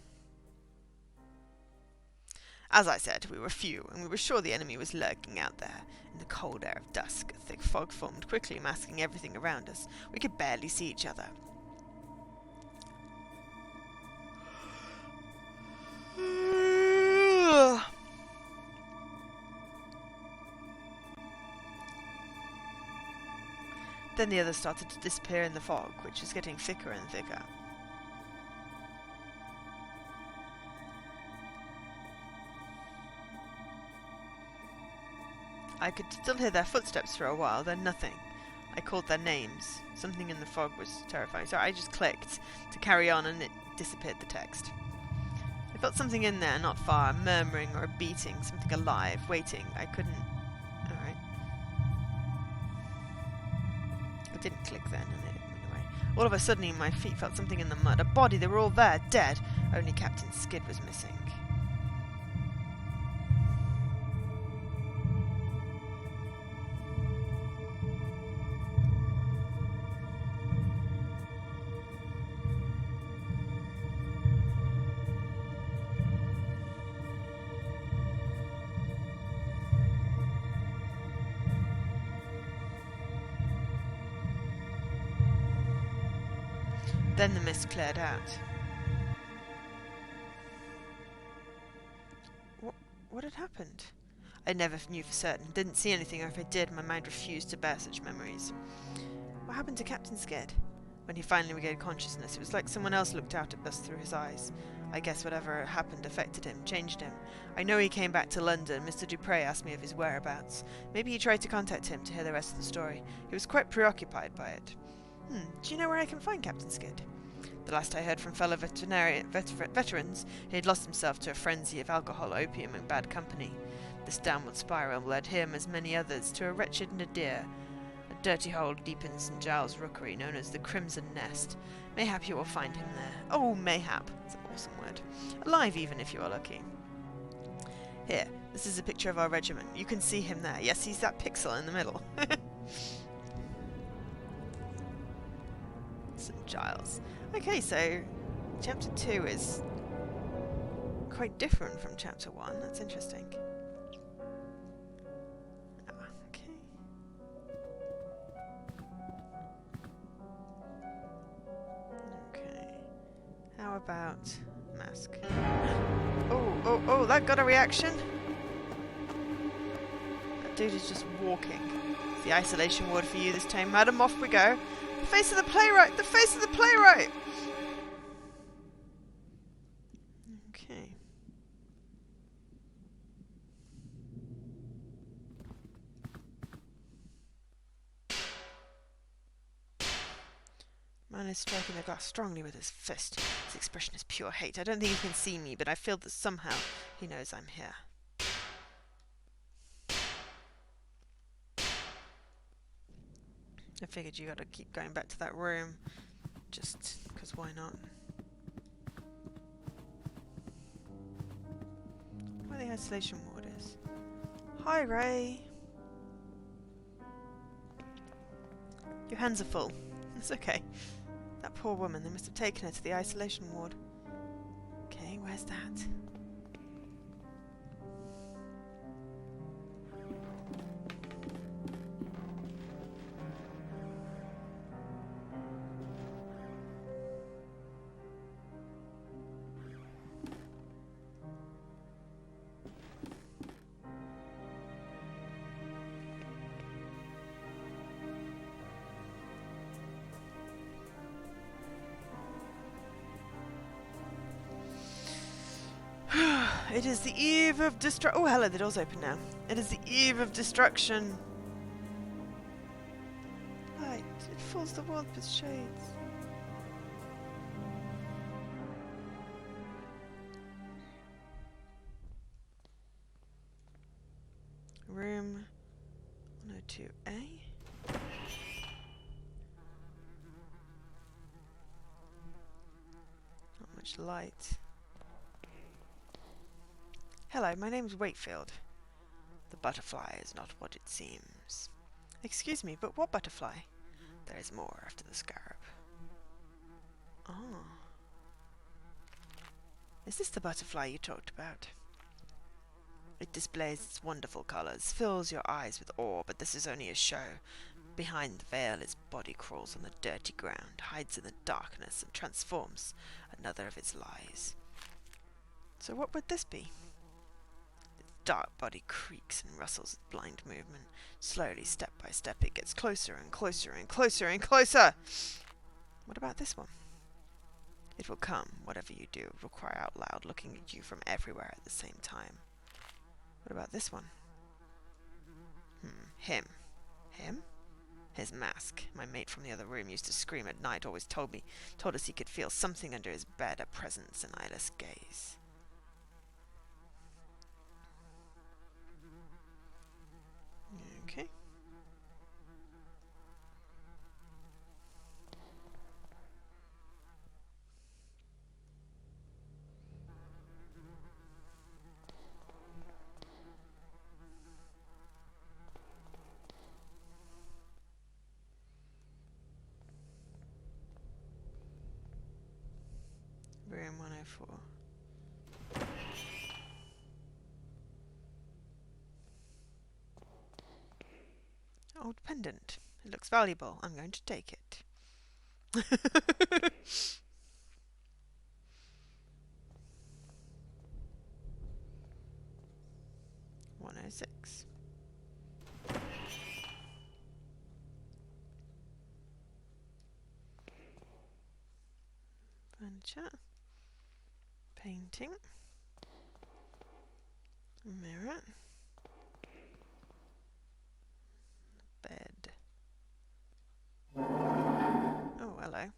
As I said, we were few, and we were sure the enemy was lurking out there. In the cold air of dusk, a thick fog formed, quickly masking everything around us. We could barely see each other. Then the others started to disappear in the fog, which was getting thicker and thicker. I could still hear their footsteps for a while, then nothing. I called their names. Something in the fog was terrifying, so I just clicked to carry on and it disappeared the text. I felt something in there, not far, murmuring or a beating, something alive, waiting. I couldn't... Alright. I didn't click then, and it went away. All of a sudden, my feet felt something in the mud. A body, they were all there, dead. Only Captain Skid was missing. Then the mist cleared out. What had happened? I never knew for certain, didn't see anything, or if I did, my mind refused to bear such memories. What happened to Captain Skid? When he finally regained consciousness, it was like someone else looked out at us through his eyes. I guess whatever happened affected him, changed him. I know he came back to London. Mr. Dupre asked me of his whereabouts. Maybe he tried to contact him to hear the rest of the story. He was quite preoccupied by it. Do you know where I can find Captain Skid? The last I heard from fellow veterans, he had lost himself to a frenzy of alcohol, opium, and bad company. This downward spiral led him, as many others, to a wretched nadir, a dirty hole deep in St. Giles' Rookery known as the Crimson Nest. Mayhap you will find him there. Oh, mayhap. It's an awesome word. Alive, even, if you are lucky. Here, this is a picture of our regiment. You can see him there. Yes, he's that pixel in the middle. St. Giles. Okay, so Chapter 2 is quite different from Chapter 1. That's interesting. Okay. Okay. How about mask? Oh, that got a reaction? That dude is just walking. It's the isolation ward for you this time, madam. Off we go. The face of the playwright! The face of the playwright! Okay. Man is striking the glass strongly with his fist. His expression is pure hate. I don't think he can see me, but I feel that somehow he knows I'm here. I figured you gotta keep going back to that room, just because why not? Where the isolation ward is. Hi, Ray! Your hands are full. It's okay. That poor woman, they must have taken her to the isolation ward. Okay, where's that? It is the eve of oh, hello, the door's open now. It is the eve of destruction. Light, it fills the world with shades. Room 102A. Not much light. Hello, my name's Wakefield. The butterfly is not what it seems. Excuse me, but what butterfly? There is more after the scarab. Oh. Is this the butterfly you talked about? It displays its wonderful colours, fills your eyes with awe, but this is only a show. Behind the veil, its body crawls on the dirty ground, hides in the darkness, and transforms another of its lies. So what would this be? Its dark body creaks and rustles with blind movement. Slowly, step by step, it gets closer and closer and closer and closer! What about this one? It will come, whatever you do. It will cry out loud, looking at you from everywhere at the same time. What about this one? Him. Him? His mask. My mate from the other room used to scream at night, always told us he could feel something under his bed, a presence, an eyeless gaze. Okay. Room 104. Old pendant. It looks valuable. I'm going to take it. 106. Furniture. Painting. Mirror. Bed. Oh, hello.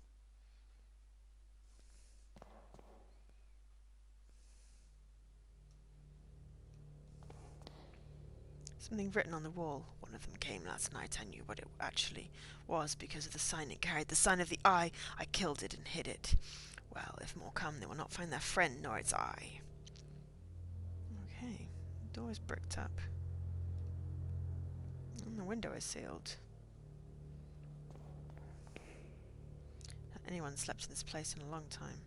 Something written on the wall. One of them came last night. I knew what it actually was because of the sign it carried. The sign of the eye. I killed it and hid it. Well, if more come, they will not find their friend nor its eye. Okay. The door is bricked up. And the window is sealed. Not anyone slept in this place in a long time.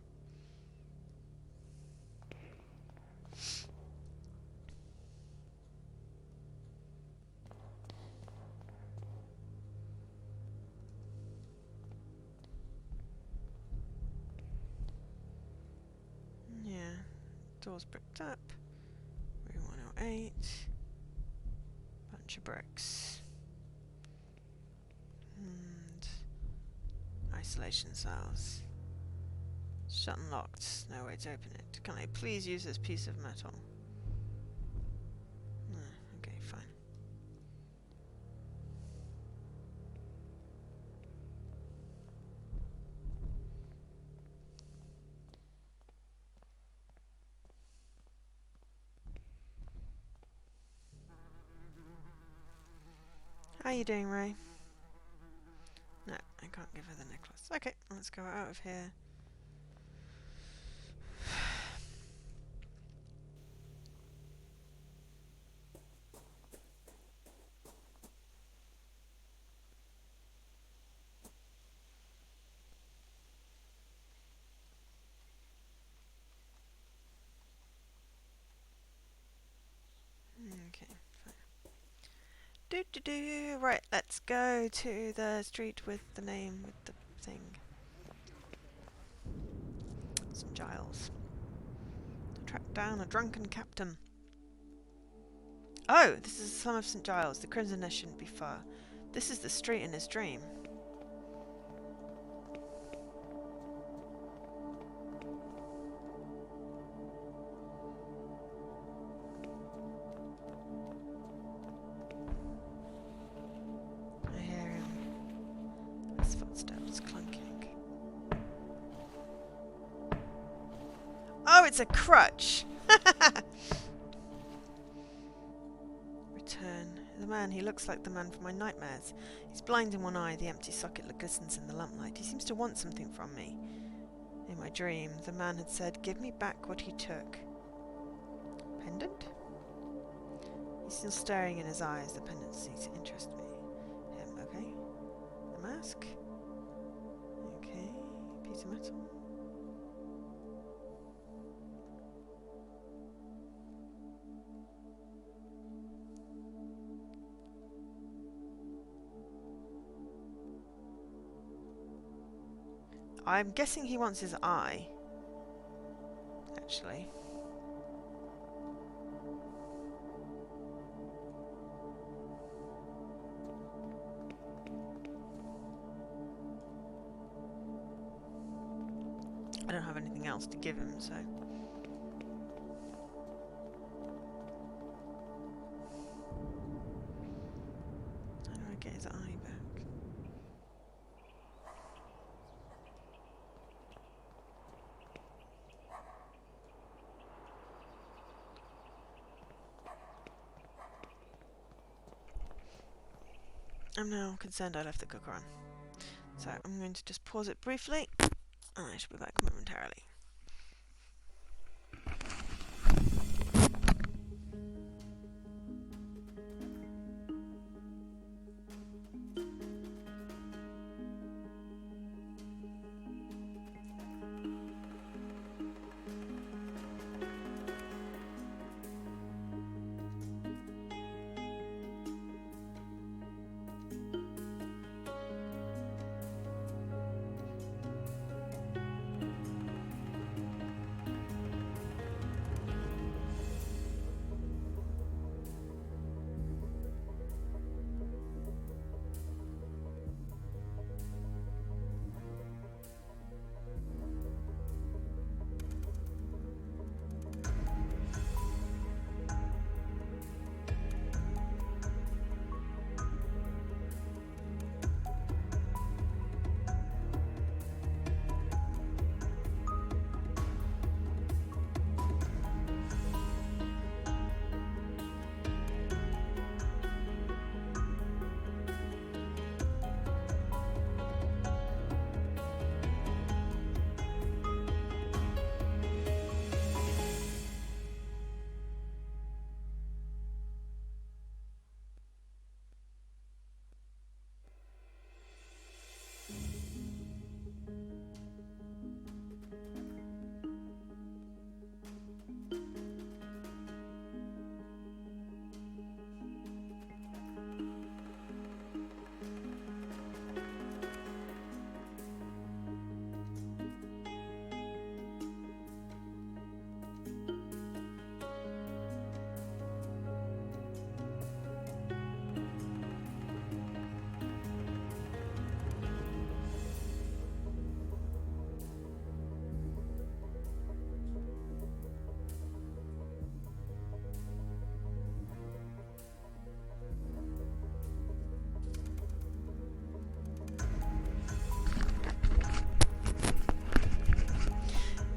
Yeah. Door's bricked up. Room 108. Bunch of bricks. And isolation cells. Shut and locked. No way to open it. Can I please use this piece of metal? No. Okay, fine. How you doing, Ray? No, I can't give her the necklace. Okay, let's go out of here. Okay, fine. Right, let's go to the street with the name, with the thing. St. Giles. To track down a drunken captain. Oh, this is the son of St. Giles. The Crimson Nest shouldn't be far. This is the street in his dream. Oh, it's a crutch! Return. The man, he looks like the man from my nightmares. He's blind in one eye, the empty socket glistens in the lamplight. He seems to want something from me. In my dream, the man had said, "Give me back what he took." Pendant? He's still staring in his eyes. The pendant seems to interest me. Him, okay. The mask? Okay. Piece of metal. I'm guessing he wants his eye. Actually. I don't have anything else to give him, so... How do I get his eye back? I'm now concerned I left the cooker on. So I'm going to just pause it briefly, and I shall be back momentarily.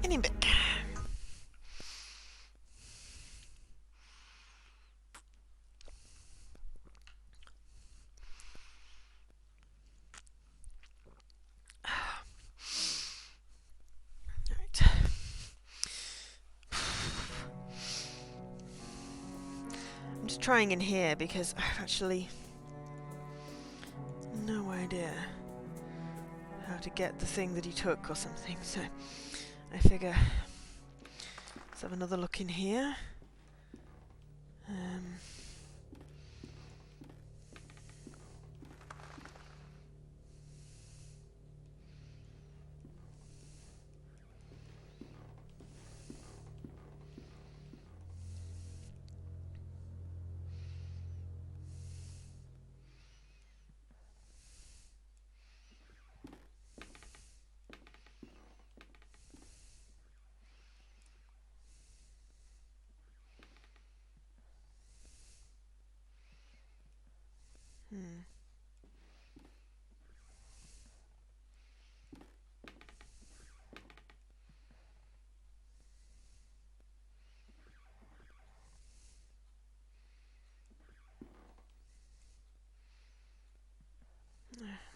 Any bit. Right. I'm just trying in here because I've actually no idea how to get the thing that he took or something, so I figure let's have another look in here.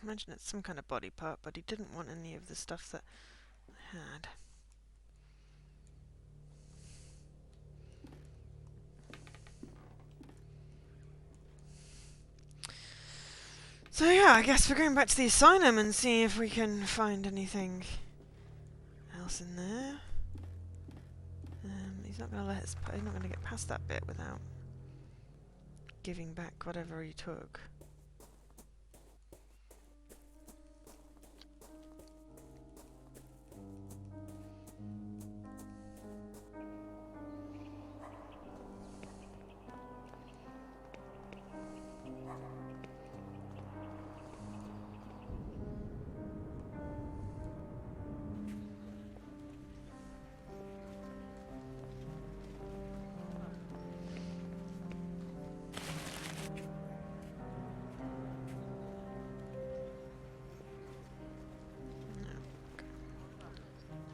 imagine it's some kind of body part, but he didn't want any of the stuff that I had. So yeah, I guess we're going back to the asylum and see if we can find anything else in there. He's not going to let us. He's not going to get past that bit without giving back whatever he took.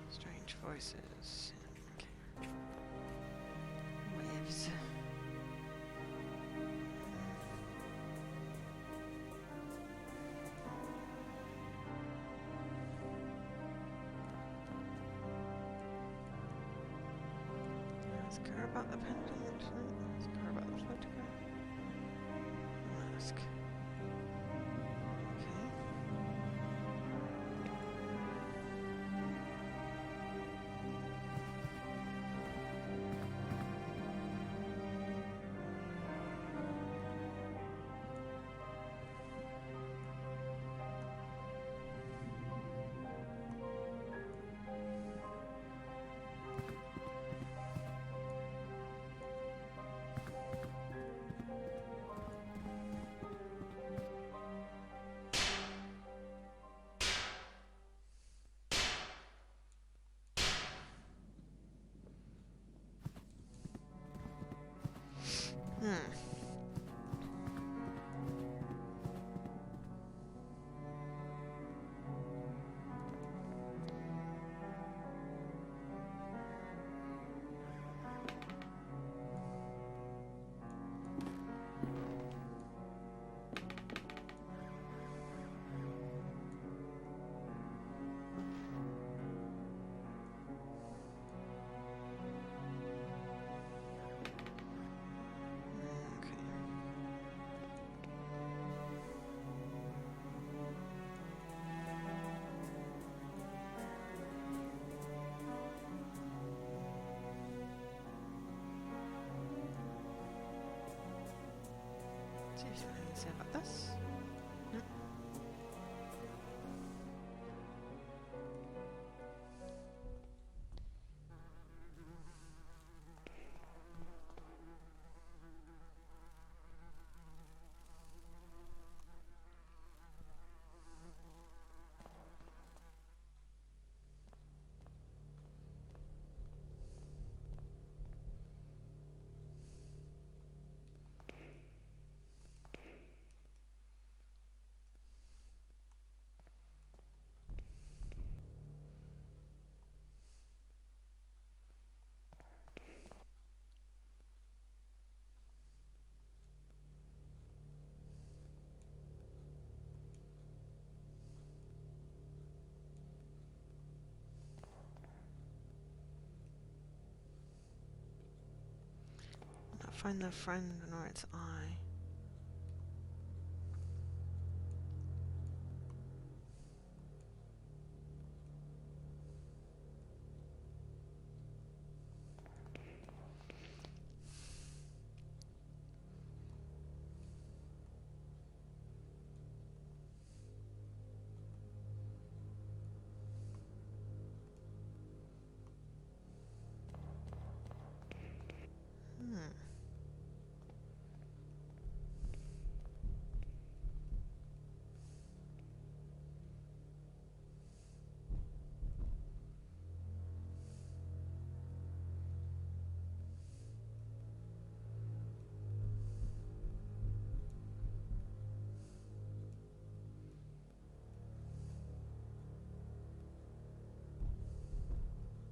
Strange voices. Okay. Waves. Ask her about the pendant. Ask her about the photograph. Ask. Okay. See if there's anything to say about this. No. Not find the friend nor its eye.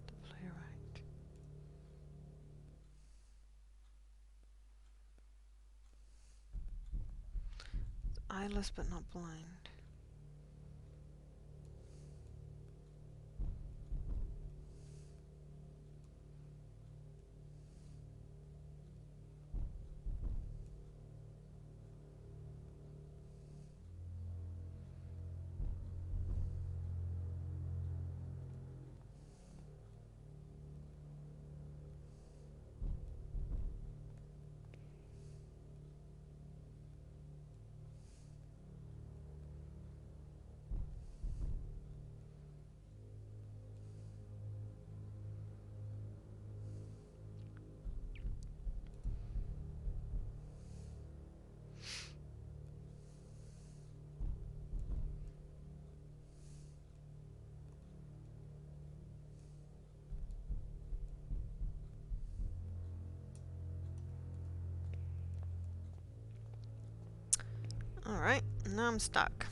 The playwright. It's eyeless but not blind. Alright, now I'm stuck.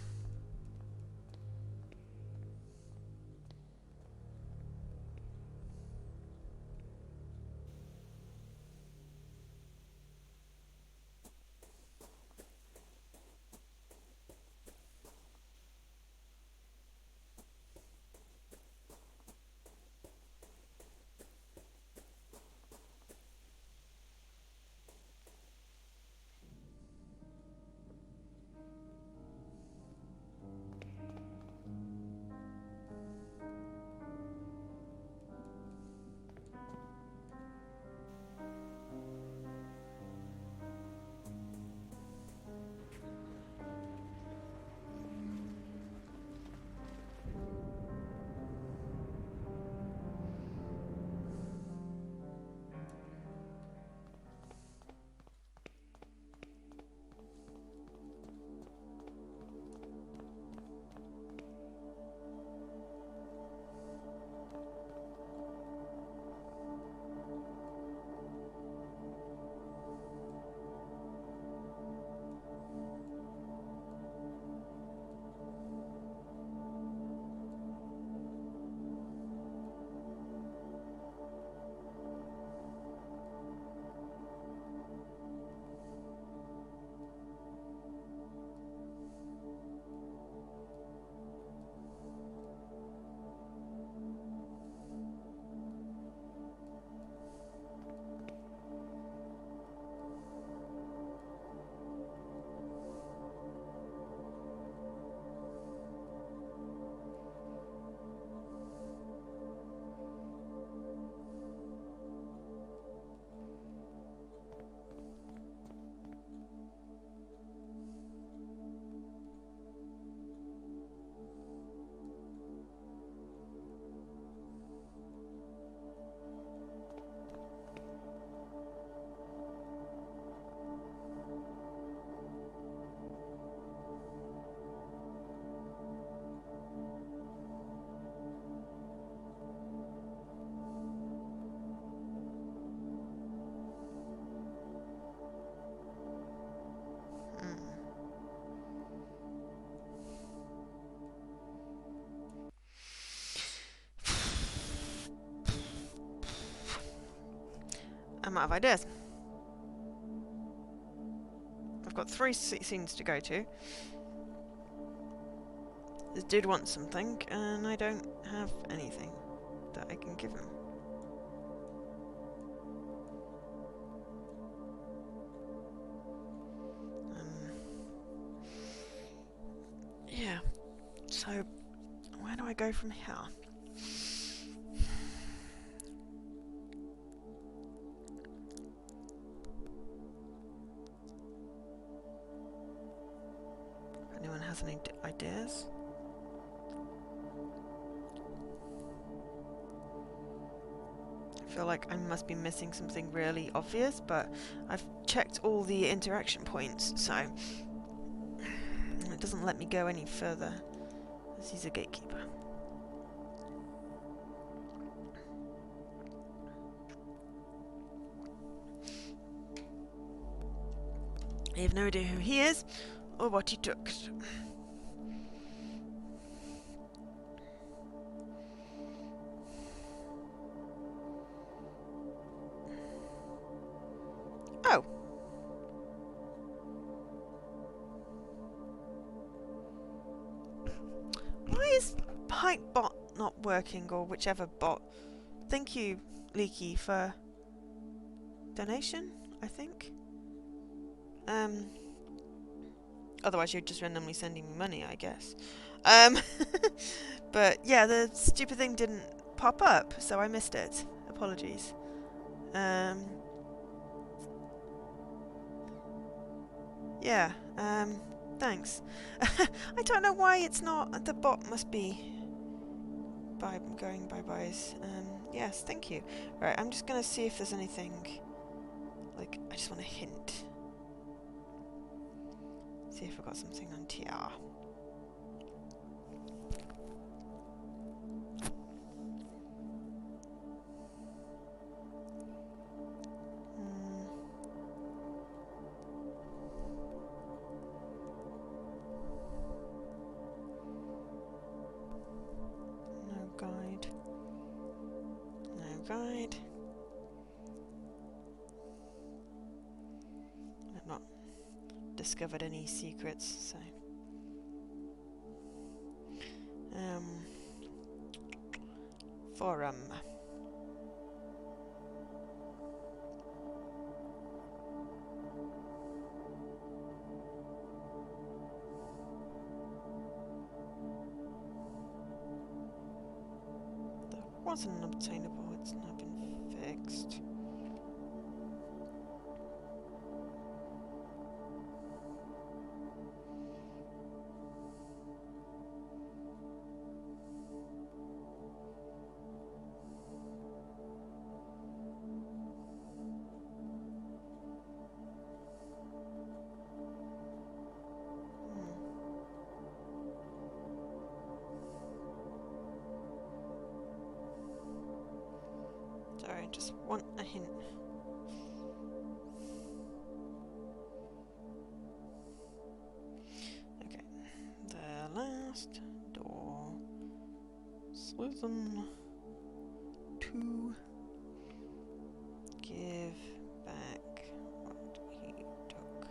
I'm out of ideas. I've got 3 scenes to go to. This dude wants something, and I don't have anything that I can give him. Yeah. So, where do I go from here? Anyone has any ideas? I feel like I must be missing something really obvious, but I've checked all the interaction points, so it doesn't let me go any further, as he's a gatekeeper. I have no idea who he is, or what he took. Oh! Why is Pipebot not working, or whichever bot? Thank you, Leaky, for donation, I think. Otherwise you're just randomly sending me money, I guess. But yeah, the stupid thing didn't pop up, so I missed it. Apologies. Yeah, thanks. I don't know why it's not. The bot must be going bye-byes. Yes, thank you. Right, I'm just gonna see if there's anything. Like, I just want a hint. See if I've got something on TR. guide. I've not discovered any secrets, so forum. That wasn't unobtainable, it's now been fixed. Sorry, just want a hint. Okay, the last door. Listen to give back what he took.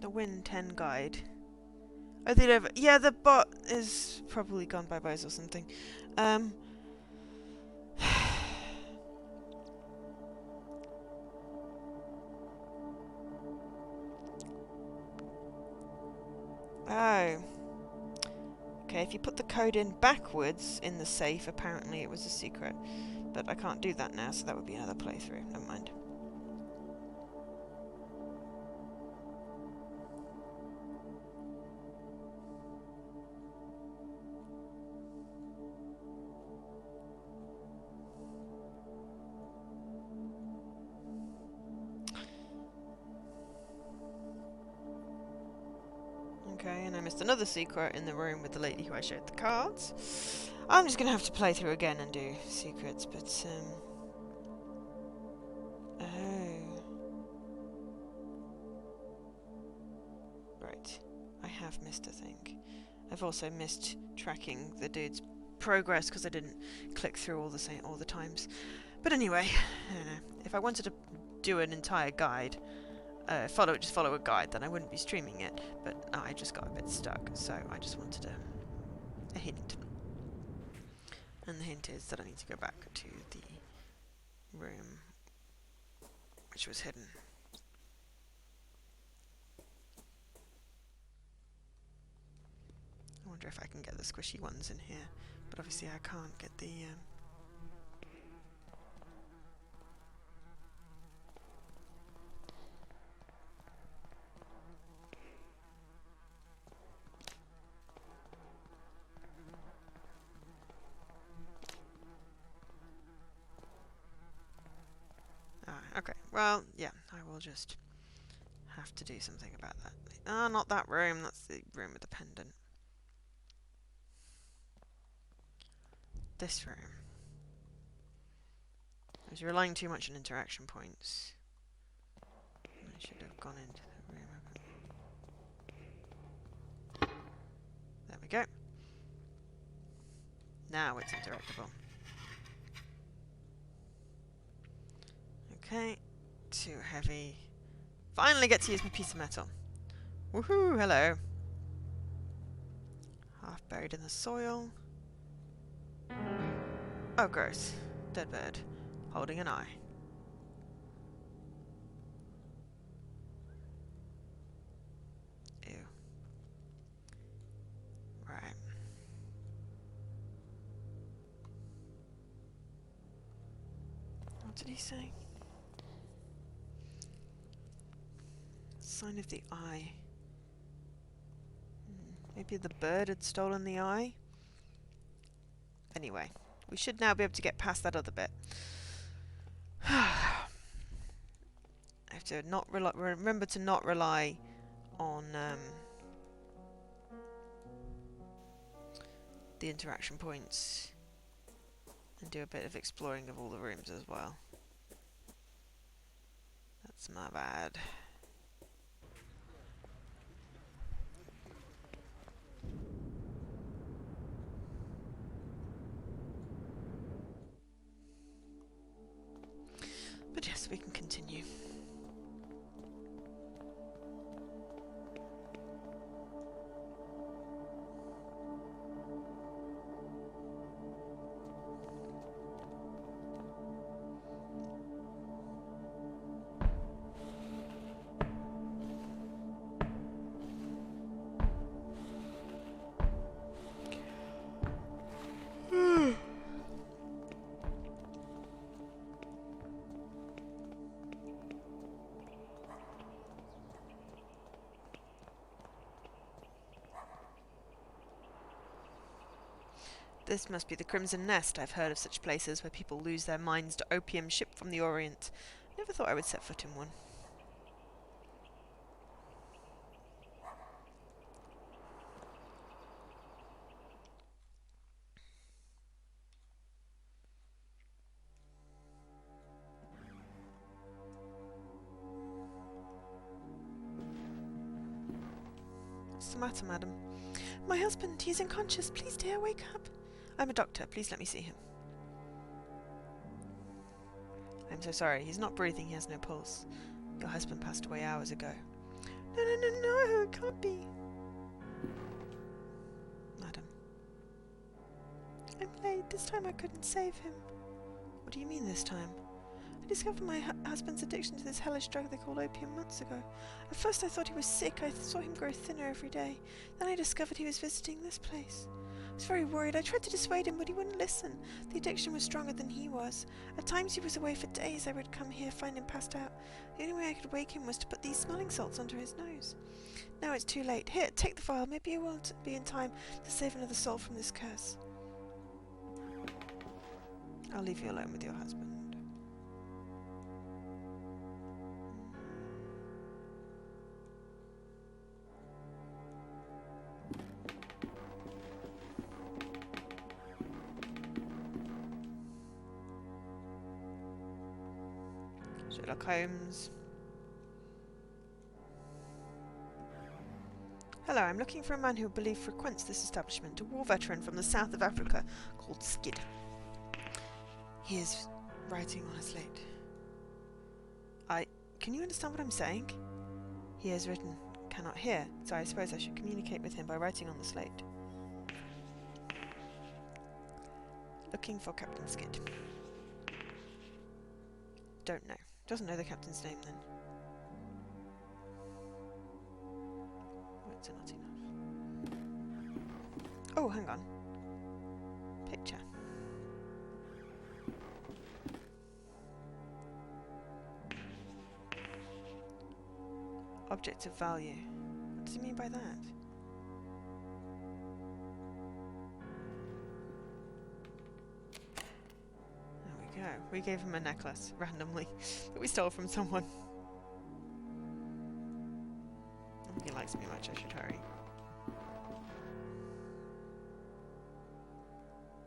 The Win 10 guide. I think I've... Yeah, the bot is probably gone bye-bye or something. Oh. Okay, if you put the code in backwards in the safe, apparently it was a secret. But I can't do that now, so that would be another playthrough. Never mind. Okay, and I missed another secret in the room with the lady who I showed the cards. I'm just gonna have to play through again and do secrets, but oh. Right. I have missed a thing. I've also missed tracking the dude's progress because I didn't click through all the times. But anyway, I don't know. If I wanted to do an entire guide, just follow a guide, then I wouldn't be streaming it. But I just got a bit stuck, so I just wanted a hint. And the hint is that I need to go back to the room which was hidden. I wonder if I can get the squishy ones in here, but obviously I can't get the okay, well, yeah, I will just have to do something about that. Ah, not that room, that's the room with the pendant. This room. I was relying too much on interaction points. I should have gone into the room. There we go. Now it's interactable. Okay, too heavy. Finally get to use my piece of metal. Woohoo, hello. Half buried in the soil. Oh, gross. Dead bird. Holding an eye. Ew. did he say? Sign of the eye. Maybe the bird had stolen the eye? Anyway, we should now be able to get past that other bit. I have to remember to not rely on the interaction points and do a bit of exploring of all the rooms as well. That's my bad. But yes, we can continue. This must be the Crimson Nest. I've heard of such places where people lose their minds to opium shipped from the Orient. Never thought I would set foot in one. What's the matter, madam? My husband, he's unconscious. Please, dear, wake up. I'm a doctor. Please let me see him. I'm so sorry. He's not breathing. He has no pulse. Your husband passed away hours ago. No, no, no, no. It can't be. Madam. I'm late. This time I couldn't save him. What do you mean this time? I discovered my husband's addiction to this hellish drug they called opium months ago. At first I thought he was sick. I saw him grow thinner every day. Then I discovered he was visiting this place. I was very worried. I tried to dissuade him, but he wouldn't listen. The addiction was stronger than he was. At times he was away for days. I would come here, find him passed out. The only way I could wake him was to put these smelling salts under his nose. Now it's too late. Here, take the vial. Maybe it won't be in time to save another soul from this curse. I'll leave you alone with your husband. Sherlock Holmes. Hello, I'm looking for a man who I believe frequents this establishment, a war veteran from the south of Africa called Skid. He is writing on a slate. Can you understand what I'm saying? He has written, cannot hear, so I suppose I should communicate with him by writing on the slate. Looking for Captain Skid. Don't know. Doesn't know the captain's name then. Words are not enough. Oh, hang on. Picture. Object of value. What does he mean by that? There we go. We gave him a necklace, randomly, that we stole from someone. I don't think he likes me much, I should hurry.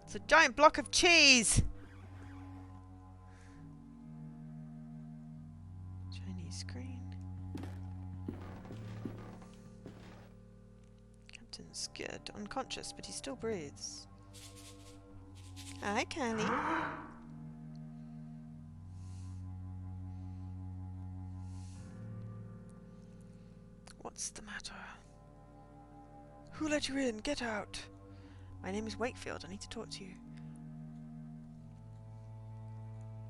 It's a giant block of cheese! Chinese screen. Captain's scared, unconscious, but he still breathes. Hi, Callie. What's the matter? Who let you in? Get out! My name is Wakefield. I need to talk to you.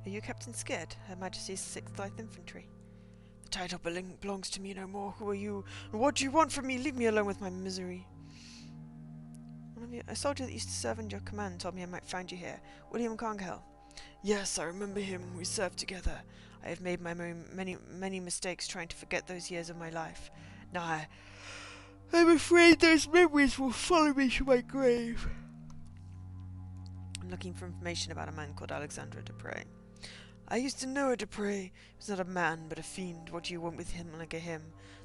Are you Captain Skid, Her Majesty's 6th Light Infantry? The title belongs to me no more. Who are you? And what do you want from me? Leave me alone with my misery. One of you, a soldier that used to serve under your command told me I might find you here. William Conkhill. Yes, I remember him. We served together. I have made many mistakes trying to forget those years of my life. Now I'm afraid those memories will follow me to my grave. I'm looking for information about a man called Alexandre Dupre. I used to know a Dupre. He was not a man, but a fiend. What do you want with him like a him?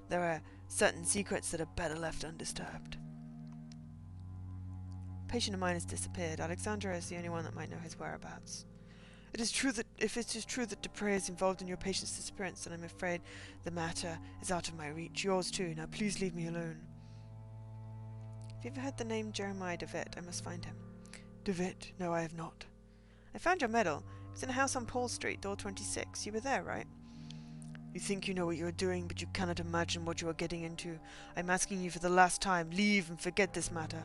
There are certain secrets that are better left undisturbed. A patient of mine has disappeared. Alexandra is the only one that might know his whereabouts. It is true that if it is true that Dupre is involved in your patient's disappearance, then I'm afraid the matter is out of my reach. Yours too. Now please leave me alone. Have you ever heard the name Jeremiah DeWitt? I must find him. DeWitt? No, I have not. I found your medal. It was in a house on Paul Street, door 26. You were there, right? You think you know what you are doing, but you cannot imagine what you are getting into. I'm asking you for the last time. Leave and forget this matter.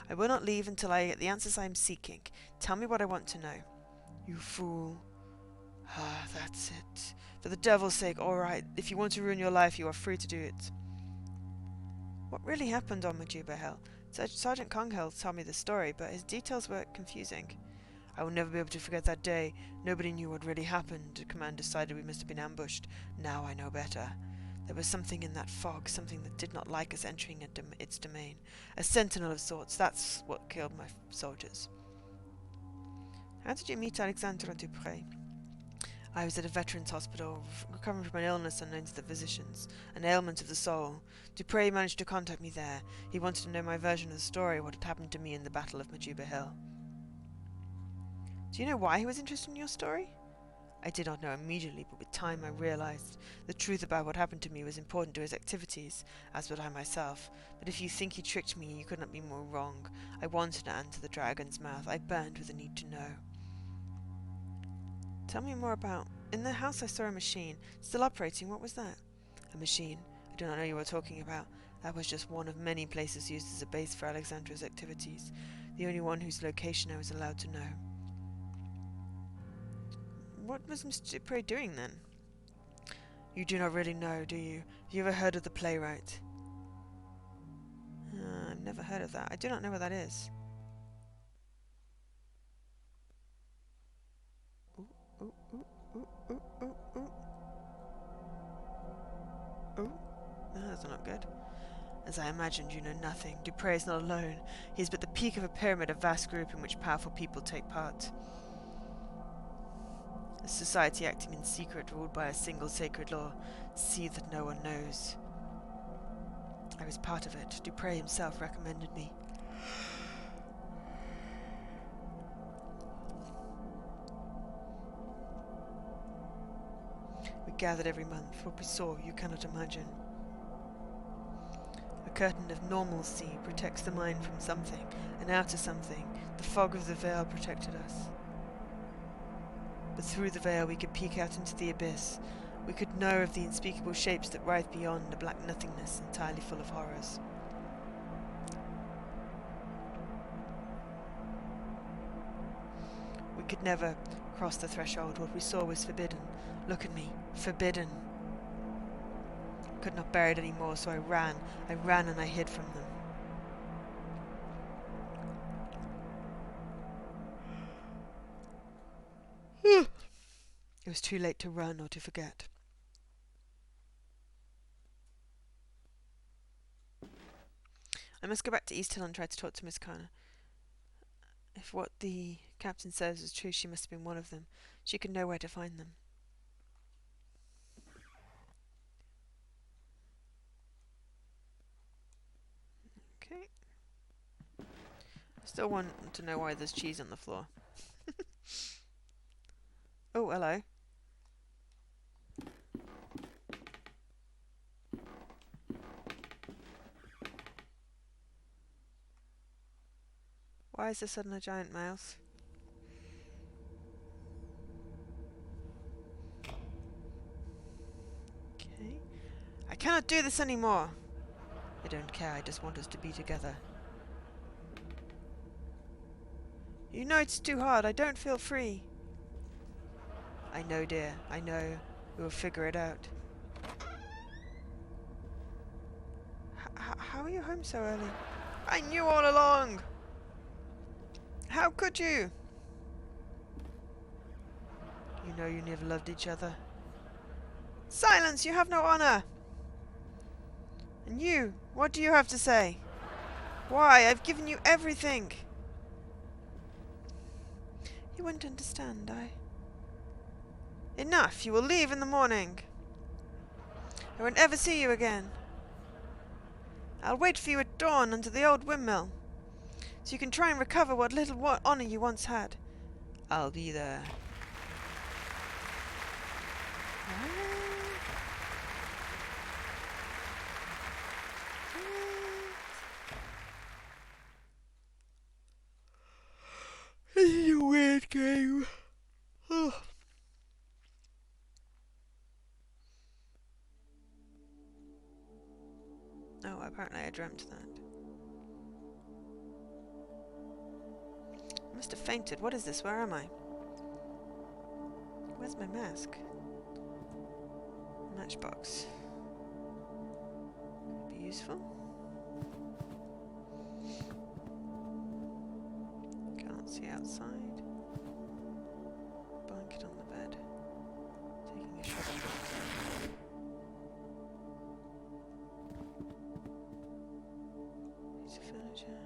I will not leave until I get the answers I am seeking. Tell me what I want to know. You fool. Ah, that's it. For the devil's sake, all right. If you want to ruin your life, you are free to do it. What really happened on Majuba Hill? Sergeant Conhill told me the story, but his details were confusing. I will never be able to forget that day. Nobody knew what really happened. The command decided we must have been ambushed. Now I know better. There was something in that fog, something that did not like us entering its domain. A sentinel of sorts. That's what killed my soldiers. How did you meet Alexandre Dupre? I was at a veterans hospital, recovering from an illness unknown to the physicians, an ailment of the soul. Dupre managed to contact me there. He wanted to know my version of the story, what had happened to me in the Battle of Majuba Hill. Do you know why he was interested in your story? I did not know immediately, but with time I realized the truth about what happened to me was important to his activities, as would I myself. But if you think he tricked me, you could not be more wrong. I wanted to enter the dragon's mouth. I burned with the need to know. Tell me more about... In the house I saw a machine. Still operating. What was that? A machine? I do not know what you were talking about. That was just one of many places used as a base for Alexandra's activities. The only one whose location I was allowed to know. What was Mr. Dupre doing then? You do not really know, do you? Have you ever heard of the playwright? I've never heard of that. I do not know what that is. Ooh, ooh, ooh, ooh, ooh, ooh. Ooh, that's not good. As I imagined, you know nothing. Dupre is not alone. He is but the peak of a pyramid, a vast group in which powerful people take part. A society acting in secret, ruled by a single sacred law. See that no one knows. I was part of it. Dupre himself recommended me. We gathered every month. What we saw, you cannot imagine. A curtain of normalcy protects the mind from something, an outer something. The fog of the veil protected us. But through the veil we could peek out into the abyss. We could know of the unspeakable shapes that writhe beyond, a black nothingness entirely full of horrors. We could never cross the threshold. What we saw was forbidden. Look at me. Forbidden. I could not bear it any more, so I ran. I ran and I hid from them. It was too late to run or to forget. I must go back to East Hill and try to talk to Miss Connor. If what the captain says is true, she must have been one of them. She could know where to find them. Okay. Still want to know why there's cheese on the floor. Oh, hello. Why is there suddenly a giant mouse? Okay. I cannot do this anymore. I don't care, I just want us to be together. You know it's too hard, I don't feel free. I know, dear, I know. We'll figure it out. How are you home so early? I knew all along! How could you? know you never loved each other. Silence! You have no honor! And you, what do you have to say? Why, I've given you everything! You won't understand, Enough! You will leave in the morning. I won't ever see you again. I'll wait for you at dawn under the old windmill, so you can try and recover what little honor you once had. I'll be there. This is a weird game. Oh, apparently I dreamt that. I must have fainted. What is this? Where am I? Where's my mask? Matchbox. Could be useful. Can't see outside. Blanket on the bed. Taking a shot at it. Piece of furniture.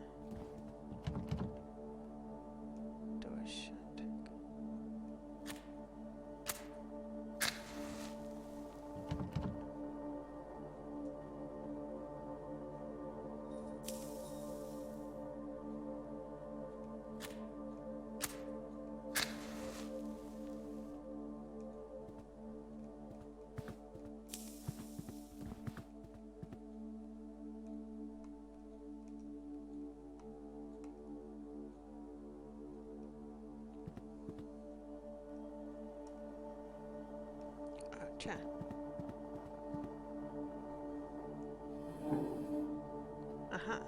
Door shut. Chair. Aha.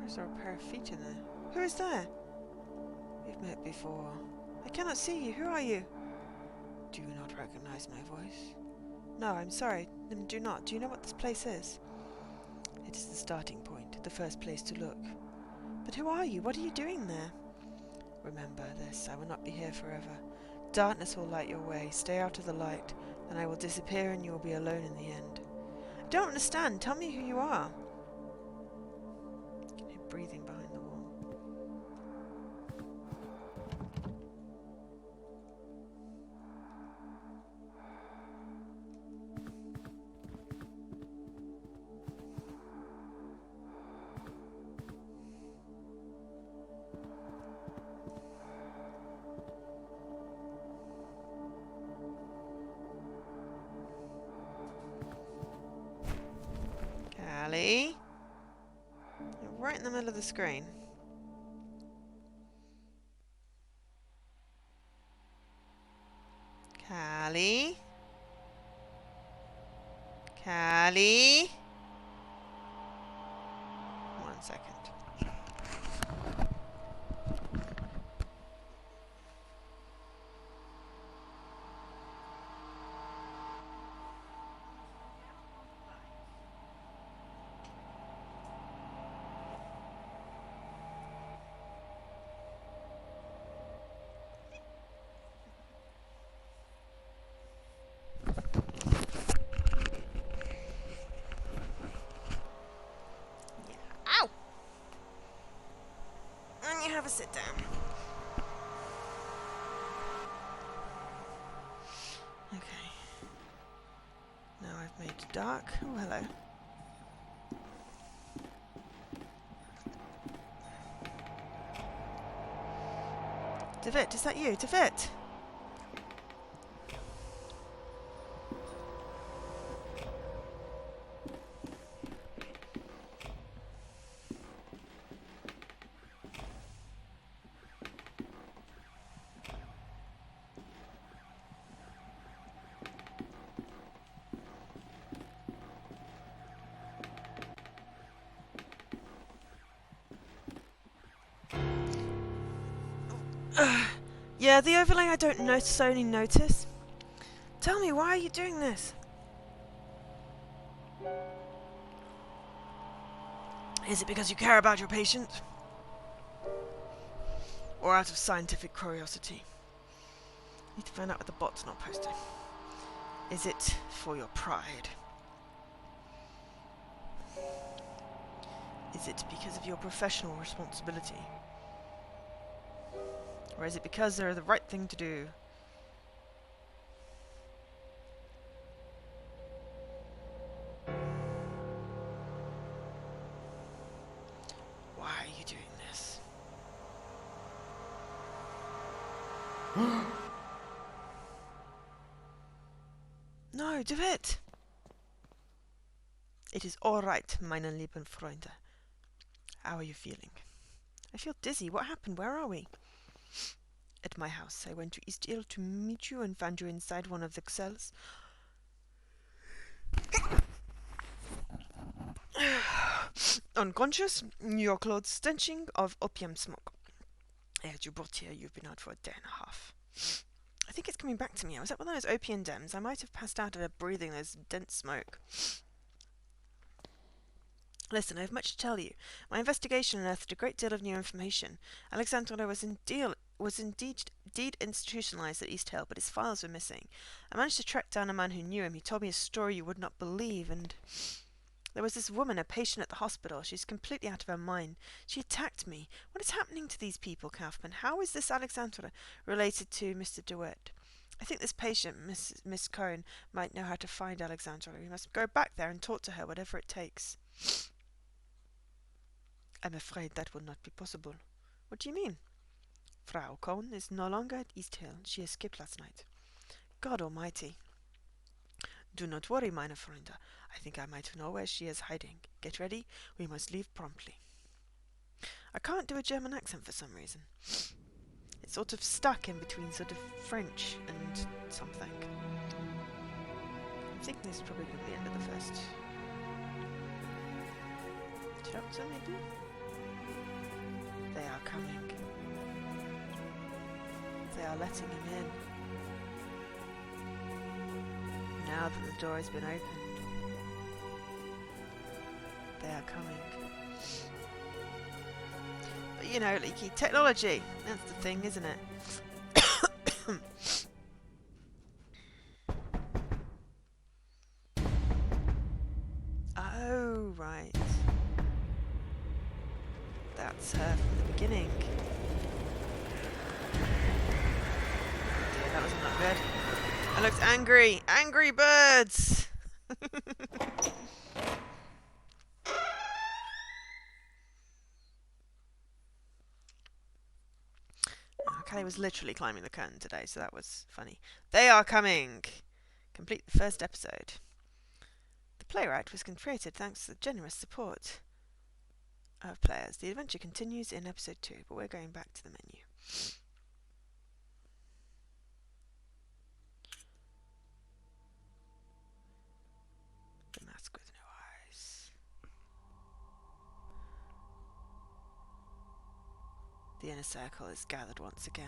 I saw a pair of feet in there. Who is there? We've met before. I cannot see you. Who are you? Do you not recognize my voice? No, I'm sorry. Do not. Do you know what this place is? It is the starting point, the first place to look. But who are you? What are you doing there? Remember this, I will not be here forever. Darkness will light your way. Stay out of the light, then I will disappear and you will be alone in the end. I don't understand. Tell me who you are. I can hear breathing behind the wall. Callie, you're right in the middle of the screen. Callie. Callie. 1 second. Have a sit down. Okay. Now I've made it dark. Oh, hello. David, is that you? David! Yeah, the overlay I don't necessarily notice. Tell me, why are you doing this? Is it because you care about your patient? Or out of scientific curiosity? Need to find out what the bot's not posting. Is it for your pride? Is it because of your professional responsibility? Or is it because they're the right thing to do? Why are you doing this? No, do it! It is all right, meine lieben Freunde. How are you feeling? I feel dizzy. What happened? Where are we? At my house. I went to East Hill to meet you and found you inside one of the cells. Unconscious, your clothes stenching of opium smoke. I had you brought here. You've been out for a day and a half. I think it's coming back to me. I was at one of those opium dens. I might have passed out after breathing those dense smoke. Listen, I have much to tell you. My investigation unearthed a great deal of new information. Alexandre was indeed institutionalized at East Hill, but his files were missing. I managed to track down a man who knew him. He told me a story you would not believe, and there was this woman, a patient at the hospital. She's completely out of her mind. She attacked me. What is happening to these people, Kaufman? How is this Alexandre related to Mr. DeWitt? I think this patient, Miss Cohn, might know how to find Alexandre. We must go back there and talk to her, whatever it takes. I'm afraid that will not be possible. What do you mean? Frau Cohn is no longer at East Hill. She escaped last night. God Almighty. Do not worry, meine Freunde. I think I might know where she is hiding. Get ready. We must leave promptly. I can't do a German accent for some reason. It's sort of stuck in between sort of French and something. I'm thinking this is probably going to be the end of the first chapter, maybe? They are coming. They are letting him in. Now that the door has been opened, they are coming. But you know, leaky technology, that's the thing, isn't it? Oh, right. That's her from the beginning. Dear, that was not good. I looked angry. Angry birds! Callie was literally climbing the curtain today, so that was funny. They are coming! Complete the first episode. The playwright was created thanks to the generous support of players. The adventure continues in episode 2, but we're going back to the menu. The Mask with No Eyes. The inner circle is gathered once again.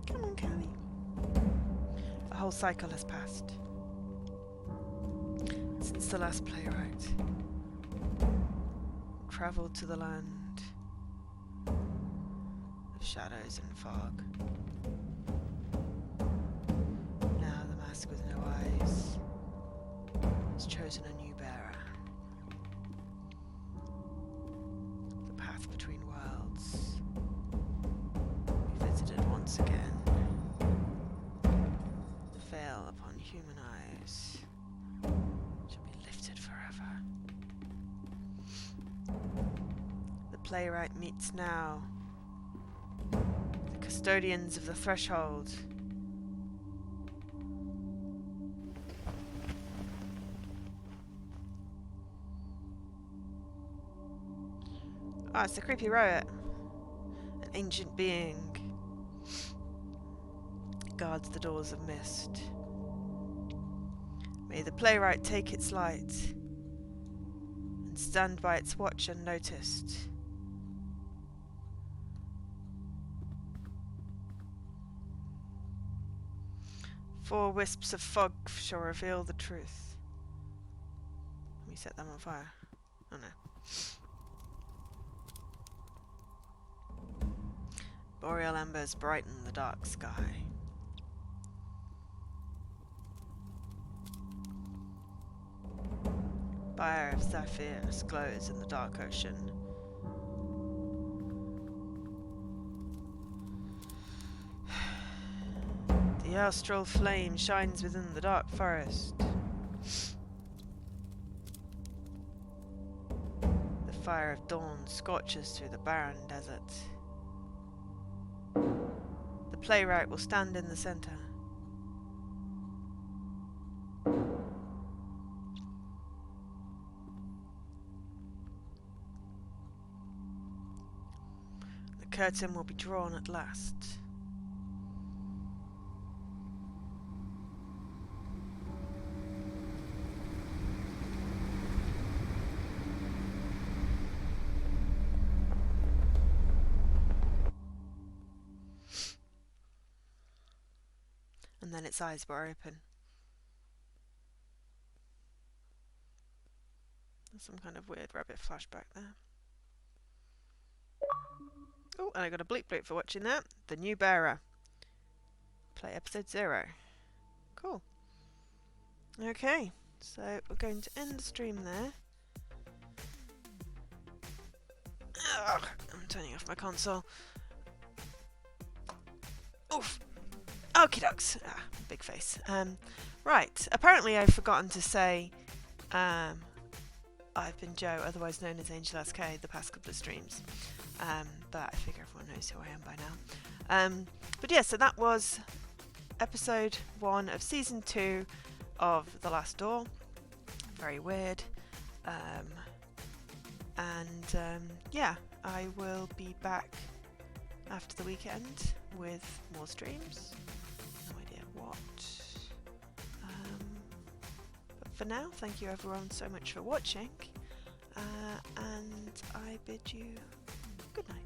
Come on, Callie. The whole cycle has passed. Since the last playwright travelled to the land of shadows and fog. Now the Mask with No Eyes has chosen a new bearer. The path between worlds will be visited once again. The veil upon human eyes shall be lifted forever. The playwright meets now the custodians of the threshold. Ah, it's the creepy riot. An ancient being guards the doors of mist. May the playwright take its light and stand by its watch unnoticed. 4 wisps of fog shall reveal the truth. Let me set them on fire. Oh no. Boreal embers brighten the dark sky. Fire of sapphires glows in the dark ocean. The astral flame shines within the dark forest. The fire of dawn scorches through the barren desert. The playwright will stand in the center. The curtain will be drawn at last. And then its eyes were open. There's some kind of weird rabbit flashback there. Oh, and I got a bleep bleep for watching that. The New Bearer. Play episode 0. Cool. Okay, so we're going to end the stream there. Ugh, I'm turning off my console. Oof. Okie dokes. Ah, big face. Right, apparently I've forgotten to say I've been Joe, otherwise known as Angel SK, the past couple of streams. But I figure everyone knows who I am by now. But yeah, so that was episode 1 of season 2 of The Last Door. Very weird. Yeah, I will be back after the weekend with more streams. No idea what. But for now, thank you everyone so much for watching. And I bid you good night.